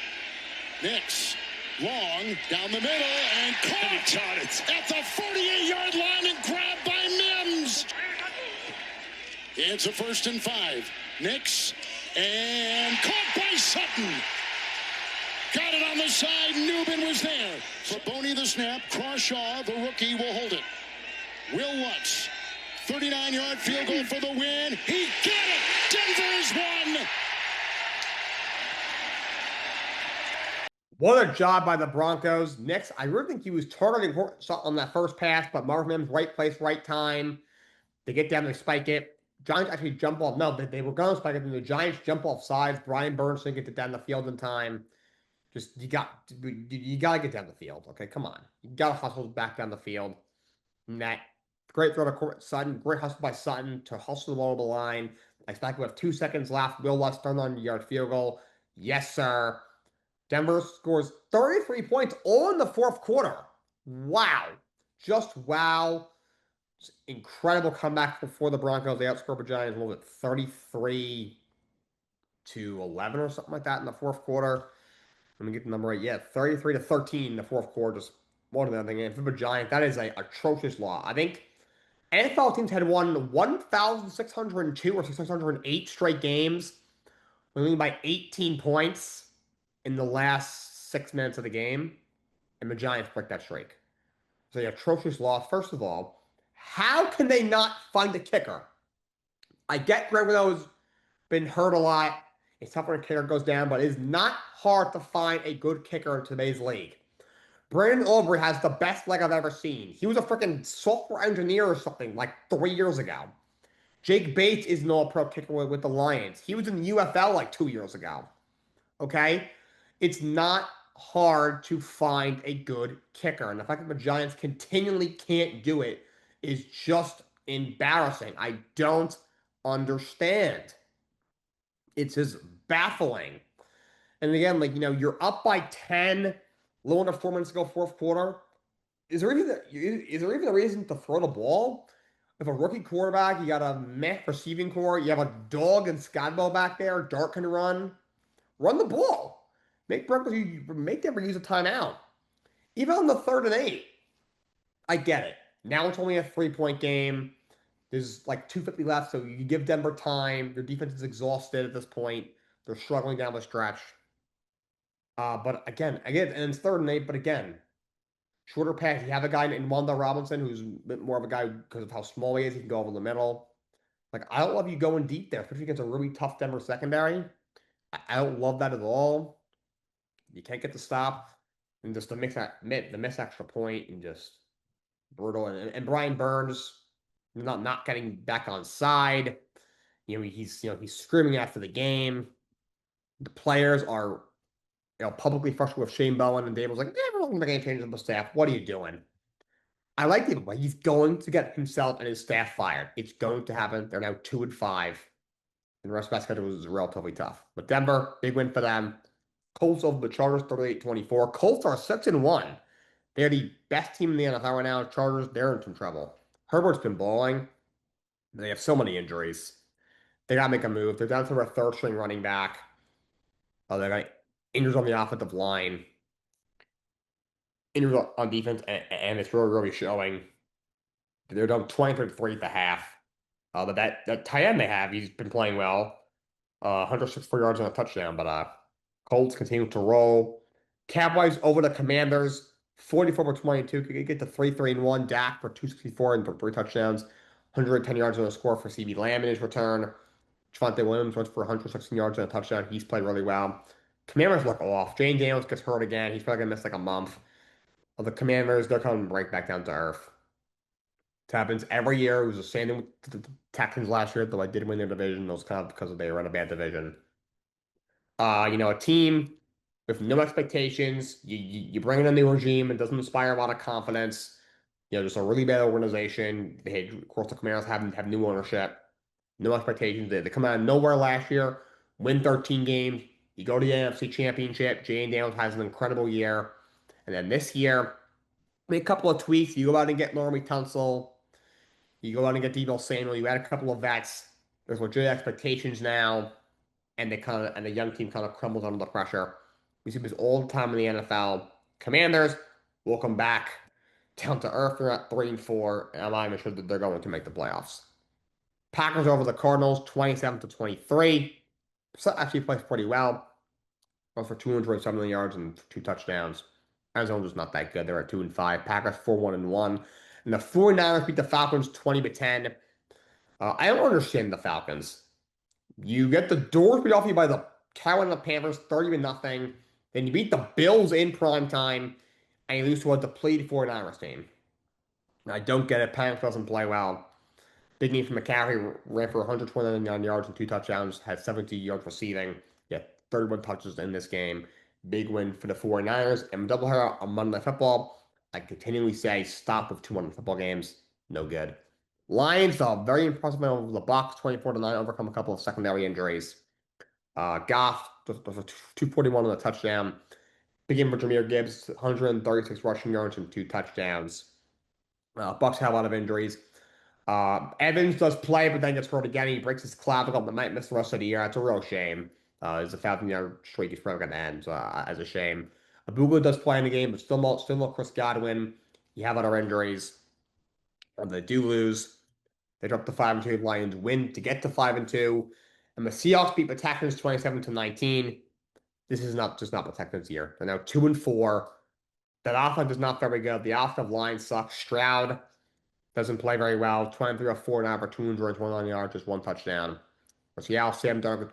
Nix, long, down the middle, and caught at the 48-yard line and grabbed by Mims. It's a 1st and 5. Nix, and caught by Sutton. Got it on the side. Newman was there. For Boney the snap. Crawshaw, the rookie, will hold it. Will Lutz. 39-yard field goal for the win. He got it. Denver's won. What a job by the Broncos. Nix, I really think he was targeting on that first pass, but Marvin Mims, right place, right time. They get down, they spike it. Giants actually jump off. No, they were going to spike it, and the Giants jump off sides. Brian Burns didn't get it down the field in time. Just, you got to get down the field. Okay, come on. You got to hustle back down the field. Net. Great throw to Sutton. Great hustle by Sutton to hustle the ball over the line. I expect we have 2 seconds left. Will Lutz 39-yard field goal. Yes, sir. Denver scores 33 points all in the 4th quarter. Wow. Just wow. Incredible comeback for the Broncos. They outscored the Giants, what was it, 33-11 or something like that in the 4th quarter. Let me get the number right. Yeah, 33-13 in the 4th quarter. Just more than anything. And for the Giants, that is an atrocious loss. I think NFL teams had won 1,602 or 608 straight games, winning by 18 points in the last 6 minutes of the game, and the Giants break that streak. So the atrocious loss. First of all, how can they not find a kicker? I get Greg Willows been hurt a lot. It's tough when a kicker goes down, but it is not hard to find a good kicker in today's league. Brandon Aubrey has the best leg I've ever seen. He was a freaking software engineer or something like 3 years ago. Jake Bates is an all-pro kicker with the Lions. He was in the UFL like 2 years ago. Okay? It's not hard to find a good kicker. And the fact that the Giants continually can't do it is just embarrassing. I don't understand. It's just baffling. And again, you're up by 10, little under 4 minutes to go, 4th quarter. Is there even a reason to throw the ball? If a rookie quarterback, you got a meh receiving core, you have a dog and Scotbo back there, Dart can run the ball. Make Denver use a timeout. Even on the 3rd and 8. I get it. Now it's only a 3-point game. There's like 2:50 left, so you give Denver time. Their defense is exhausted at this point. They're struggling down the stretch. But again, and it's 3rd and 8, but again, Shorter pass, you have a guy in Wanda Robinson who's a bit more of a guy because of how small he is. He can go over the middle. Like, I don't love you going deep there, especially against a really tough Denver secondary. I don't love that at all. You can't get the stop. And just the miss extra point and just brutal. And Brian Burns not getting back on side. He's screaming after the game. The players are publicly frustrated with Shane Bowen, and Dable's like, we're looking at the game changes on the staff. What are you doing? I like Dable, but he's going to get himself and his staff fired. It's going to happen. They're now 2-5. And the rest of that schedule is relatively tough. But Denver, big win for them. Colts over the Chargers 38-24. Colts are 6-1. They're the best team in the NFL right now. Chargers, they're in some trouble. Herbert's been balling. They have so many injuries. They got to make a move. They're down to their third string running back. They got injuries on the offensive line, injuries on defense, and it's really showing. They're down 23-3 at the half. But that tight end they have, he's been playing well. 164 yards and a touchdown, but Colts continue to roll. Cowboys over the Commanders, 44-22. Could get to 3-3-1. Dak for 264 and 3 touchdowns. 110 yards on a score for CeeDee Lamb in his return. Javonte Williams runs for 116 yards and a touchdown. He's played really well. Commanders look off. Jane Daniels gets hurt again. He's probably going to miss like a month. The Commanders, they're coming right back down to earth. It happens every year. It was the same thing with the Texans last year, though I did win their division. It was kind of because they were in a bad division. A team with no expectations. You bring in a new regime. It doesn't inspire a lot of confidence. Just a really bad organization. Of course, the Commanders have new ownership. No expectations. They come out of nowhere last year, win 13 games. You go to the NFC Championship. Jane Daniels has an incredible year. And then this year, make a couple of tweaks. You go out and get Norman Tunsil. You go out and get Deebo Samuel. You add a couple of vets. There's legit expectations now, and the young team kind of crumbles under the pressure. We see this all the time in the NFL. Commanders will come back down to earth. They're at 3-4, and I'm not even sure that they're going to make the playoffs. Packers over the Cardinals, 27-23. So actually plays pretty well. Goes for 207 yards and 2 touchdowns. Arizona's just not that good. They're at 2-5. Packers 4-1-1. And the 49ers beat the Falcons 20-10. I don't understand the Falcons. You get the doors beat off you by the Carolina Panthers 30-0. Then you beat the Bills in prime time, and you lose to a depleted 49ers team. I don't get it. Panthers doesn't play well. Big game for McCaffrey, ran for 129 yards and 2 touchdowns, had 70 yards receiving. Yeah, 31 touches in this game. Big win for the 49ers. And doubleheader on Monday Night Football. I continually say stop with 2 Monday Night Football games. No good. Lions, very impressive win over the Bucs, 24-9, overcome a couple of secondary injuries. Goff, was a 241 on a touchdown. Big game for Jahmyr Gibbs, 136 rushing yards and 2 touchdowns. Bucs have a lot of injuries. Evans does play, but then gets hurt again. He breaks his clavicle, but might miss the rest of the year. It's a real shame. His 1,000-yard streak is probably going to end as a shame. Abuga does play in the game, but still no Chris Godwin. You have other injuries. They do lose. They drop to 5-2. Lions win to get to 5-2. And the Seahawks beat the Texans 27-19. This is not the Texans' year. They're now 2-4. That offense is not very good. The offensive line sucks. Stroud doesn't play very well. 23 of 4 now for 229 yards, just 1 touchdown. For Seattle, Sam Darnold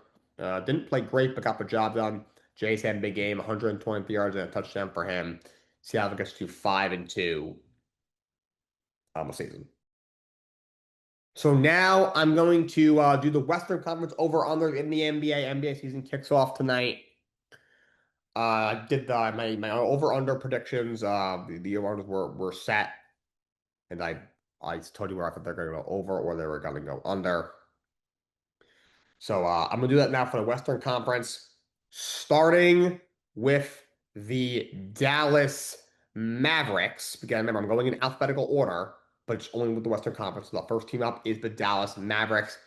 didn't play great, but got the job done. Jay's had a big game, 123 yards and a touchdown for him. Seattle gets to 5-2 on the season. So now I'm going to do the Western Conference over/under in the NBA. NBA season kicks off tonight. I did my over/under predictions. The over-unders were set, and I told you where I thought they're going to go over or they were going to go under. So I'm going to do that now for the Western Conference, starting with the Dallas Mavericks. Again, remember, I'm going in alphabetical order, but it's only with the Western Conference. So the first team up is the Dallas Mavericks.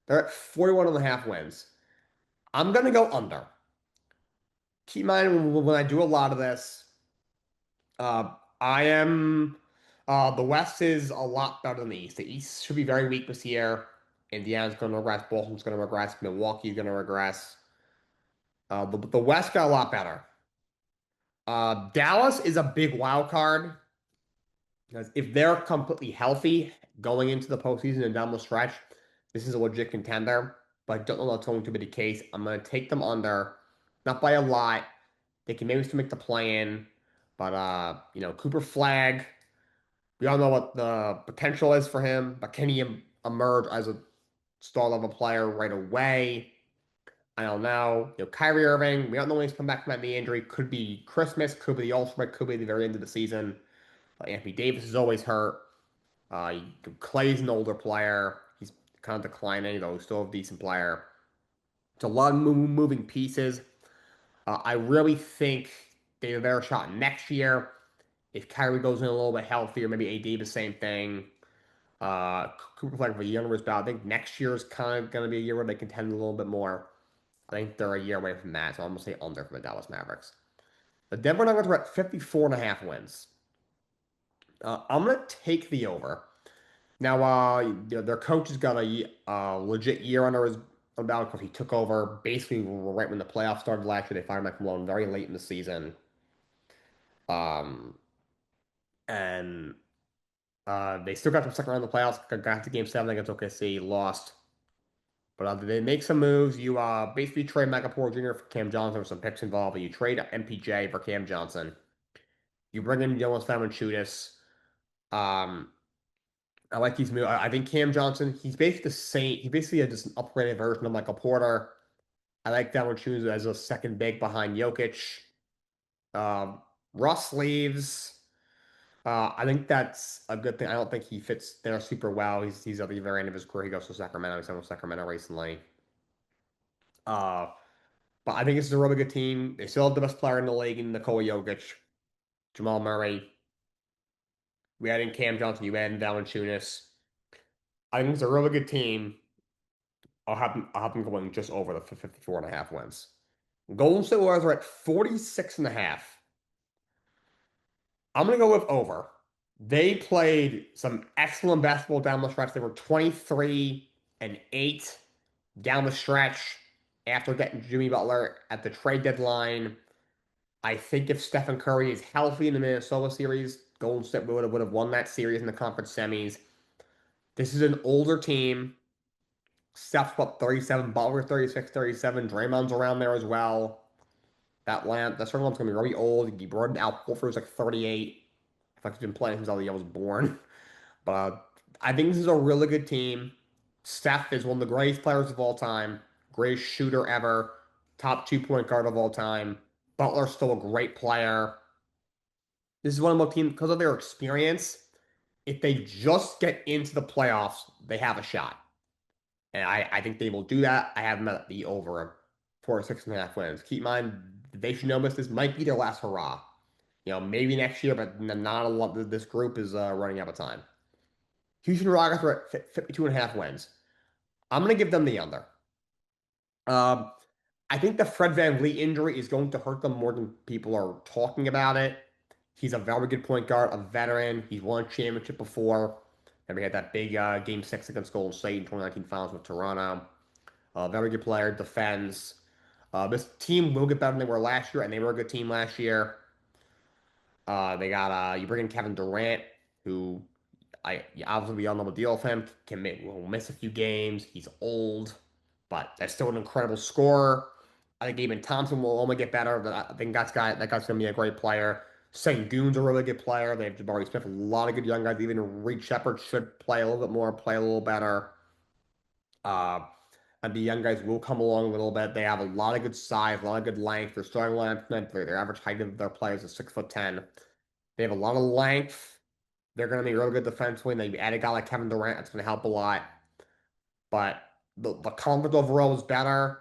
They're at 41.5 wins. I'm going to go under. Keep in mind, when I do a lot of this, I am... the West is a lot better than the East. The East should be very weak this year. Indiana's going to regress. Boston's going to regress. Milwaukee's going to regress. The West got a lot better. Dallas is a big wild card. Because if they're completely healthy going into the postseason and down the stretch, this is a legit contender. But I don't know that's going to be the case. I'm going to take them under, not by a lot. They can maybe still make the play in, but Cooper Flag. We all know what the potential is for him, but can he emerge as a star level player right away? I don't know. Kyrie Irving, we don't know when he's come back from that knee injury. Could be Christmas, could be the All-Star, could be the very end of the season. Anthony Davis is always hurt. Uh, Clay's an older player. He's kind of declining, though he's still a decent player. It's a lot of moving pieces. I really think they have a better shot next year. If Kyrie goes in a little bit healthier, maybe AD the same thing. Cooper Flag for the younger bout. I think next year is kind of going to be a year where they contend a little bit more. I think they're a year away from that, so I'm going to say under for the Dallas Mavericks. The Denver Nuggets are at 54.5 wins. I'm going to take the over. Now, their coach has got a legit year under his belt because he took over basically right when the playoffs started last year. They fired Mike Malone very late in the season. Um, and they still got some second round of the playoffs. Got to game seven against OKC, lost. But they make some moves. You basically trade Megapore Jr. for Cam Johnson with some picks involved. And you trade MPJ for Cam Johnson. You bring in Jonas Valanciunas. Um, I like these moves. I think Cam Johnson, he's basically the same. He's basically just an upgraded version of Michael Porter. I like Valanciunas as a second big behind Jokic. Um, Russ leaves. I think that's a good thing. I don't think he fits there super well. He's at the very end of his career. He goes to Sacramento. He's on with Sacramento recently. Uh, but I think this is a really good team. They still have the best player in the league in Nikola Jokic, Jamal Murray. We add in Cam Johnson. You add in Valanciunas. I think it's a really good team. I'll have them going just over the 54.5 wins. Golden State Warriors are at 46.5. I'm going to go with over. They played some excellent basketball down the stretch. They were 23-8 down the stretch after getting Jimmy Butler at the trade deadline. I think if Stephen Curry is healthy in the Minnesota series, Golden State would have won that series in the conference semis. This is an older team. Steph's what, 37, Butler 36, 37. Draymond's around there as well. That certain one's gonna be really old. You brought out Horford's like 38. It's like he's been playing since I was born. But I think this is a really good team. Steph is one of the greatest players of all time, greatest shooter ever, top 2 point guard of all time. Butler's still a great player. This is one of the teams because of their experience. If they just get into the playoffs, they have a shot. And I think they will do that. I have them at the over 46.5 wins. Keep in mind, they should know this might be their last hurrah. Maybe next year, but not a lot. This group is running out of time. Houston Rockets are at 52.5 wins. I'm going to give them the under. Um, I think the Fred VanVleet injury is going to hurt them more than people are talking about it. He's a very good point guard, a veteran. He's won a championship before. And we had that big Game 6 against Golden State in 2019 Finals with Toronto. Very good player, defends. This team will get better than they were last year, and they were a good team last year. They got you bring in Kevin Durant, who obviously we all know the deal with him. Will miss a few games. He's old, but that's still an incredible scorer. I think even Thompson will only get better. But I think that guy's gonna be a great player. Sengun's a really good player. They have Jabari Smith, a lot of good young guys. Even Reed Shepard should play a little bit more, play a little better. Uh, and the young guys will come along a little bit. They have a lot of good size, a lot of good length. Their starting lineup, their average height of their players is 6'10". They have a lot of length. They're going to be really good defensively. And they add a guy like Kevin Durant. That's going to help a lot. But the conference overall is better.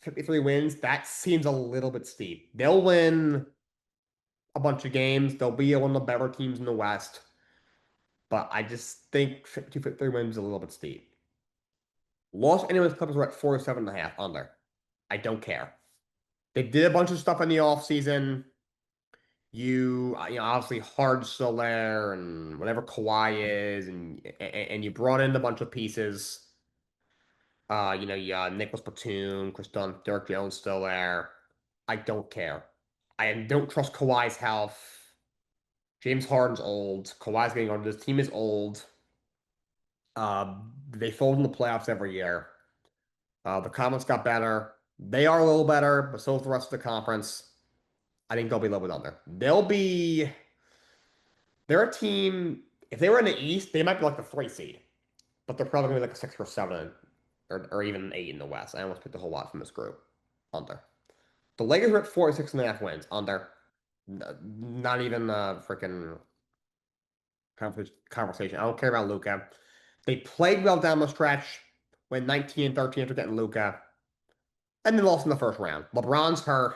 53 wins. That seems a little bit steep. They'll win a bunch of games. They'll be one of the better teams in the West. But I just think 53 wins is a little bit steep. Los Angeles Clippers were at 47.5 under. I don't care. They did a bunch of stuff in the offseason. Obviously Hard's still there and whatever Kawhi is, and you brought in a bunch of pieces. You Nicholas Batum, Chris Dunn, Derek Jones still there. I don't care. I don't trust Kawhi's health. James Harden's old. Kawhi's getting older. This team is old. They fold in the playoffs every year. The conference got better. They are a little better, but so is the rest of the conference. I think they'll be a little bit under. They're a team, if they were in the East, they might be like the 3 seed, but they're probably going to be like a 6 or 7 or even an 8 in the West. I almost picked a whole lot from this group. Under. The Lakers are at 46.5 wins. Under. Not even a freaking conversation. I don't care about Luca. They played well down the stretch, went 19 and 13 after getting Luca, and then lost in the first round. LeBron's hurt.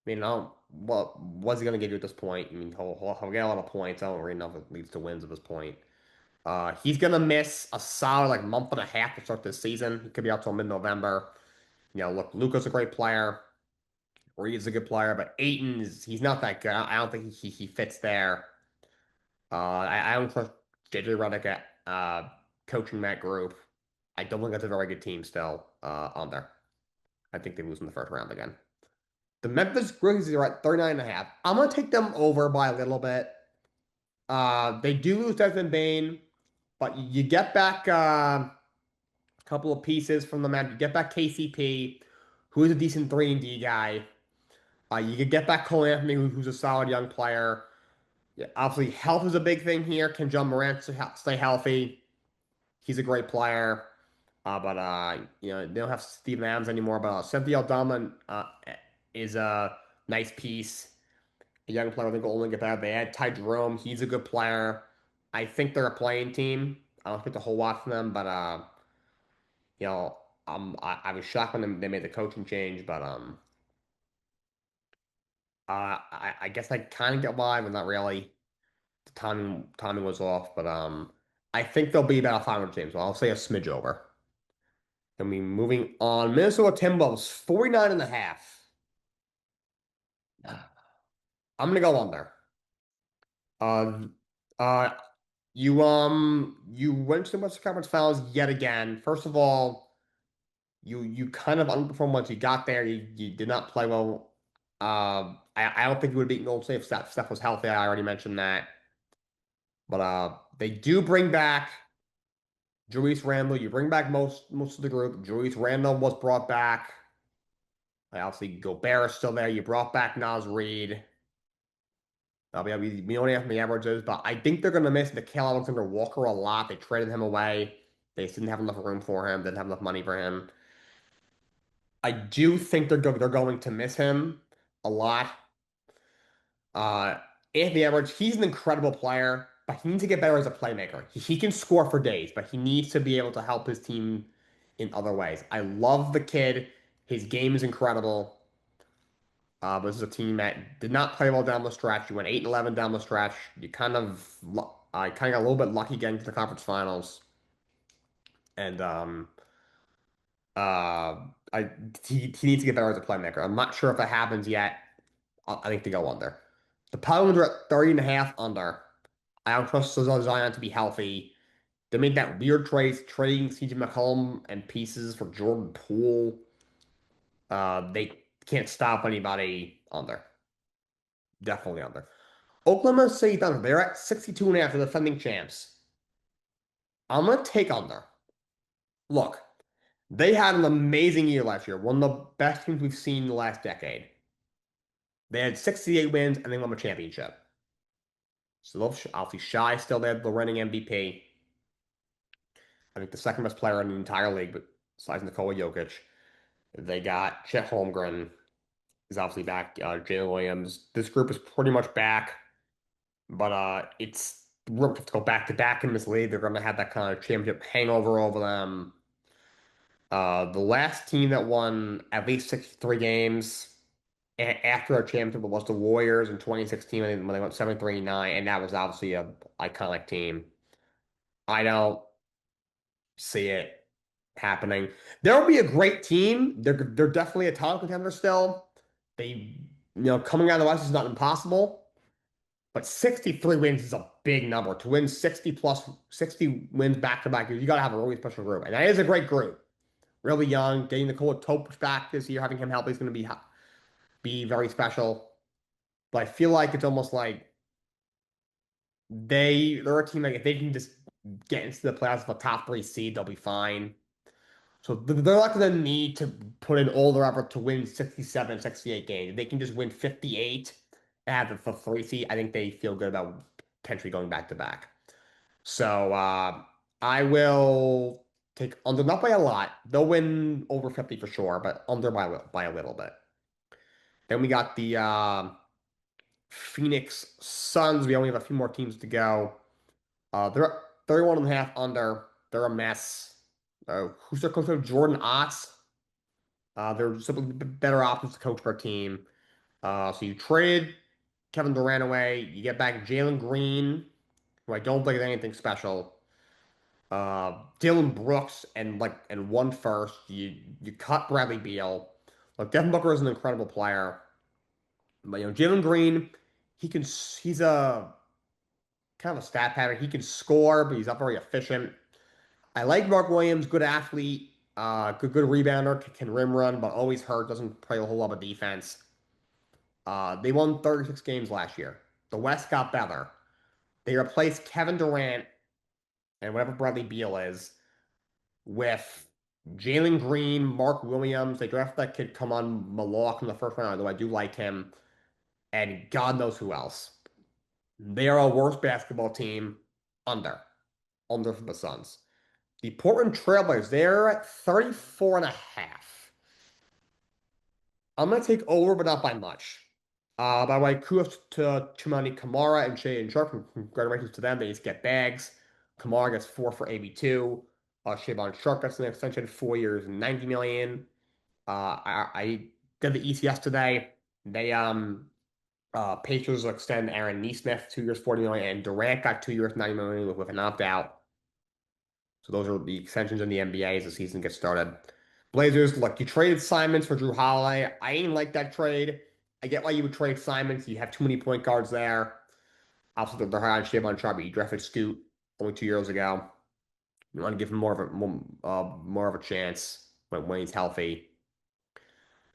I mean, what's he going to give you at this point? I mean, he'll get a lot of points. I don't really know if it leads to wins at this point. He's going to miss a solid like month and a half to start this season. He could be out till mid-November. Look, Luka's a great player. Reed's a good player, but he's not that good. I don't think he fits there. I don't trust JJ Redick at coaching that group. I don't think that's a very good team still on there. I think they lose in the first round again. The Memphis Grizzlies are at 39.5. I'm going to take them over by a little bit. They do lose Desmond Bane, but you get back a couple of pieces from the match. You get back KCP, who is a decent 3-and-D guy. You could get back Cole Anthony, who's a solid young player. Yeah, obviously, health is a big thing here. Can John Morant stay healthy? He's a great player. But they don't have Steven Adams anymore. But Cynthia Aldama is a nice piece. A young player I think will only get better. They had Ty Jerome. He's a good player. I think they're a playing team. I don't think the whole lot from them, but you know, I was shocked when they made the coaching change, but I guess I kind of get why, but not really. The timing was off, but I think they'll be about 500 teams. So I'll say a smidge over. I mean, moving on, Minnesota Timberwolves 49.5. I'm gonna go under. Uh, uh, you went to the Western Conference Finals yet again. First of all, you kind of underperformed once you got there. You did not play well. I don't think you would have beaten Golden State if Steph was healthy. I already mentioned that. But they do bring back Julius Randle. You bring back most of the group. Julius Randle was brought back. Obviously, Gobert is still there. You brought back Naz Reid. We don't have the averages, but I think they're going to miss Nickeil Alexander-Walker a lot. They traded him away. They just didn't have enough room for him. Didn't have enough money for him. I do think they're going to miss him a lot. Uh, Anthony Edwards, he's an incredible player, but he needs to get better as a playmaker. He can score for days, but he needs to be able to help his team in other ways. I love the kid. His game is incredible. But this is a team that did not play well down the stretch. You went 8-11 down the stretch. You I kind of got a little bit lucky getting to the conference finals. And he needs to get better as a playmaker. I'm not sure if that happens yet. I think they go under. The Pelicans are at 30.5 under. I don't trust Zion to be healthy. They made that weird trade, trading CJ McCollum and pieces for Jordan Poole. They can't stop anybody under. Definitely under. Oklahoma City Thunder, they're at 62.5, the defending champs. I'm going to take under. Look, they had an amazing year last year. One of the best teams we've seen in the last decade. They had 68 wins and they won the championship. So obviously Shy still there, the reigning MVP. I think the second best player in the entire league, but besides Nikola Jokic. They got Chet Holmgren is obviously back. Jalen Williams. This group is pretty much back, but it's room to go back to back in this league. They're going to have that kind of championship hangover over them. The last team that won at least 63 games after a championship was the Warriors in 2016 when they went 7-3-9, and that was obviously a iconic team. I don't see it happening. There will be a great team. They're definitely a title contender still. Coming out of the West is not impossible, but 63 wins is a big number. To win 60 wins back to back, you got to have a really special group, and that is a great group. Really young, getting Nikola Jokic back this year, having him healthy is going to be very special. But I feel like it's almost like they're a team like if they can just get into the playoffs with a top three seed, they'll be fine. So they're not going to need to put in all their effort to win 67, 68 games. If they can just win 58 and have the three seed, I think they feel good about potentially going back to back. So I will take under, not by a lot. They'll win over 50 for sure, but under by a little bit. Then we got the Phoenix Suns. We only have a few more teams to go. They're 31 and a half under. They're a mess. Who's their coach? Jordan Otts. They're simply better options to coach for a team. So you trade Kevin Durant away. You get back Jalen Green, who I don't think is anything special. Dylan Brooks and one first. You cut Bradley Beal. Look, Devin Booker is an incredible player, but Jalen Green, he's a kind of a stat pattern. He can score, but he's not very efficient. I like Mark Williams, good athlete, good rebounder, can rim run, but always hurt, doesn't play a whole lot of defense. They won 36 games last year. The West got better. They replaced Kevin Durant and whatever Bradley Beal is with Jalen Green, Mark Williams. They drafted that kid, come on, Malak in the first round, though I do like him, and God knows who else. They are a worse basketball team under from the Suns. The Portland Trailblazers, they're at 34 and a half. I'm going to take over, but not by much. By the way, kudos to Chumani Kamara and Shea and Sharp. Congratulations to them. They just get bags. Kamara gets 4 for 82. Shaybon Sharp gets an extension, 4 years, 90 million. I did the ECS today. They Pacers will extend Aaron Nesmith 2 years, 40 million, and Durant got 2 years, 90 million with an opt-out. So those are the extensions in the NBA as the season gets started. Blazers, look, you traded Simons for Drew Holiday. I ain't like that trade. I get why you would trade Simons. You have too many point guards there. Obviously, they're high on Shaybon Sharp. You drafted Scoot only 2 years ago. You want to give him more of a chance when he's healthy.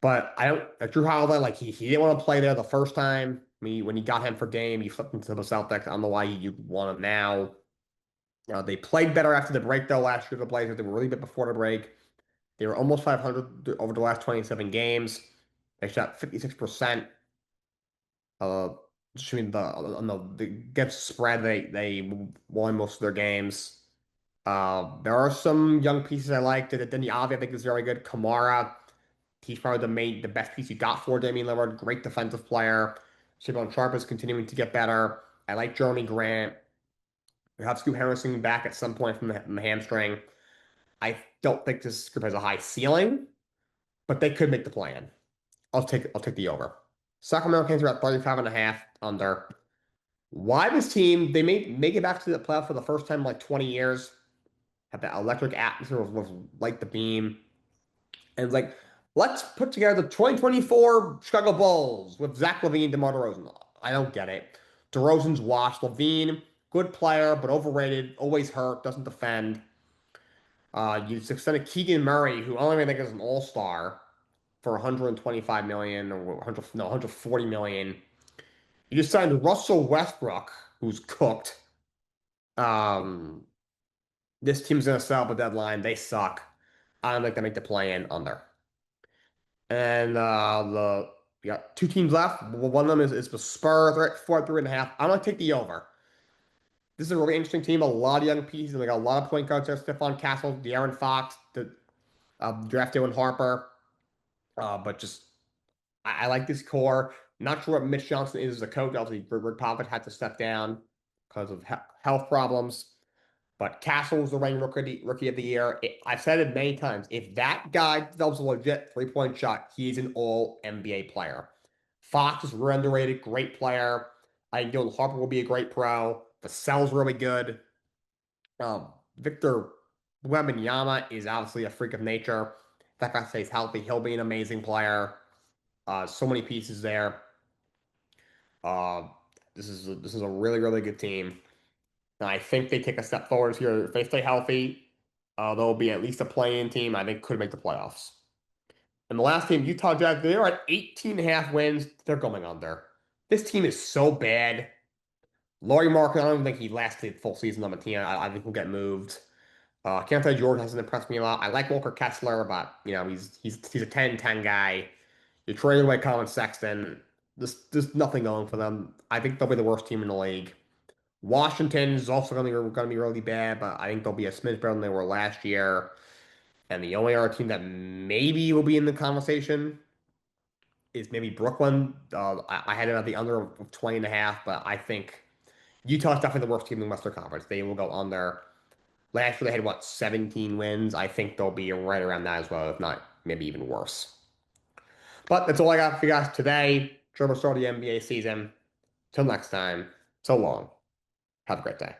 But I don't like Drew Holiday. Like he didn't want to play there the first time. I mean, when you got him for Dame, you flipped him to the Celtics. I don't know why you want him now. They played better after the break though last year. The Blazers, they were really bit before the break. They were almost 500 over the last 27 games. They shot 56%. Shooting the against spread, they won most of their games. There are some young pieces I like. Denny Avi, I think, is very good. Kamara, he's probably the best piece you got for Damian Lillard. Great defensive player. Shaybon Sharp is continuing to get better. I like Jeremy Grant. We have Scoot Henderson back at some point from the hamstring. I don't think this group has a high ceiling, but they could make the plan. I'll take the over. Sacramento Kings are at 35 and a half under. Why this team? They make it back to the playoff for the first time in like 20 years. Have that electric atmosphere with Light the Beam. And it's like, let's put together the 2024 Chicago Bulls with Zach LaVine, DeMar DeRozan. I don't get it. DeRozan's washed. LaVine, good player, but overrated, always hurt, doesn't defend. You just extended Keegan Murray, who only I think is an all-star, for 125 million or 140 million. You just signed Russell Westbrook, who's cooked. Um, this team's gonna sell up a deadline. They suck. I don't think they make the play-in under. And the you got two teams left. One of them is the Spurs. They're at 43 and a half. I'm gonna take the over. This is a really interesting team. A lot of young pieces. They got a lot of point guards there. Stephon Castle, De'Aaron Fox, the draft Dylan Harper. But just I like this core. Not sure what Mitch Johnson is as a coach. Obviously, Greg Popovich had to step down because of health problems. But Castle was the reigning rookie of the year. I've said it many times. If that guy develops a legit three-point shot, he's an all NBA player. Fox is really underrated, great player. I think Dylan Harper will be a great pro. Vassell's really good. Victor Wembanyama is obviously a freak of nature. If that guy stays healthy, he'll be an amazing player. So many pieces there. This is a really, really good team. And I think they take a step forward here. If they stay healthy, they'll be at least a play-in team. I think could make the playoffs. And the last team, Utah Jazz, they're at 18 and a half wins. They're going under. This team is so bad. Laurie Markin, I don't think he lasted full season on the team. I think he'll get moved. Keontae George hasn't impressed me a lot. I like Walker Kessler, but he's a 10-10 guy. You trade away Colin Sexton. There's nothing going for them. I think they'll be the worst team in the league. Washington is also going to be really bad, but I think they'll be a smidge better than they were last year. And the only other team that maybe will be in the conversation is maybe Brooklyn. I had it at the under of 20.5, but I think Utah's definitely the worst team in the Western Conference. They will go under. Last year they had what 17 wins. I think they'll be right around that as well, if not maybe even worse. But that's all I got for you guys today. Trevor start the NBA season. Till next time. So long. Have a great day.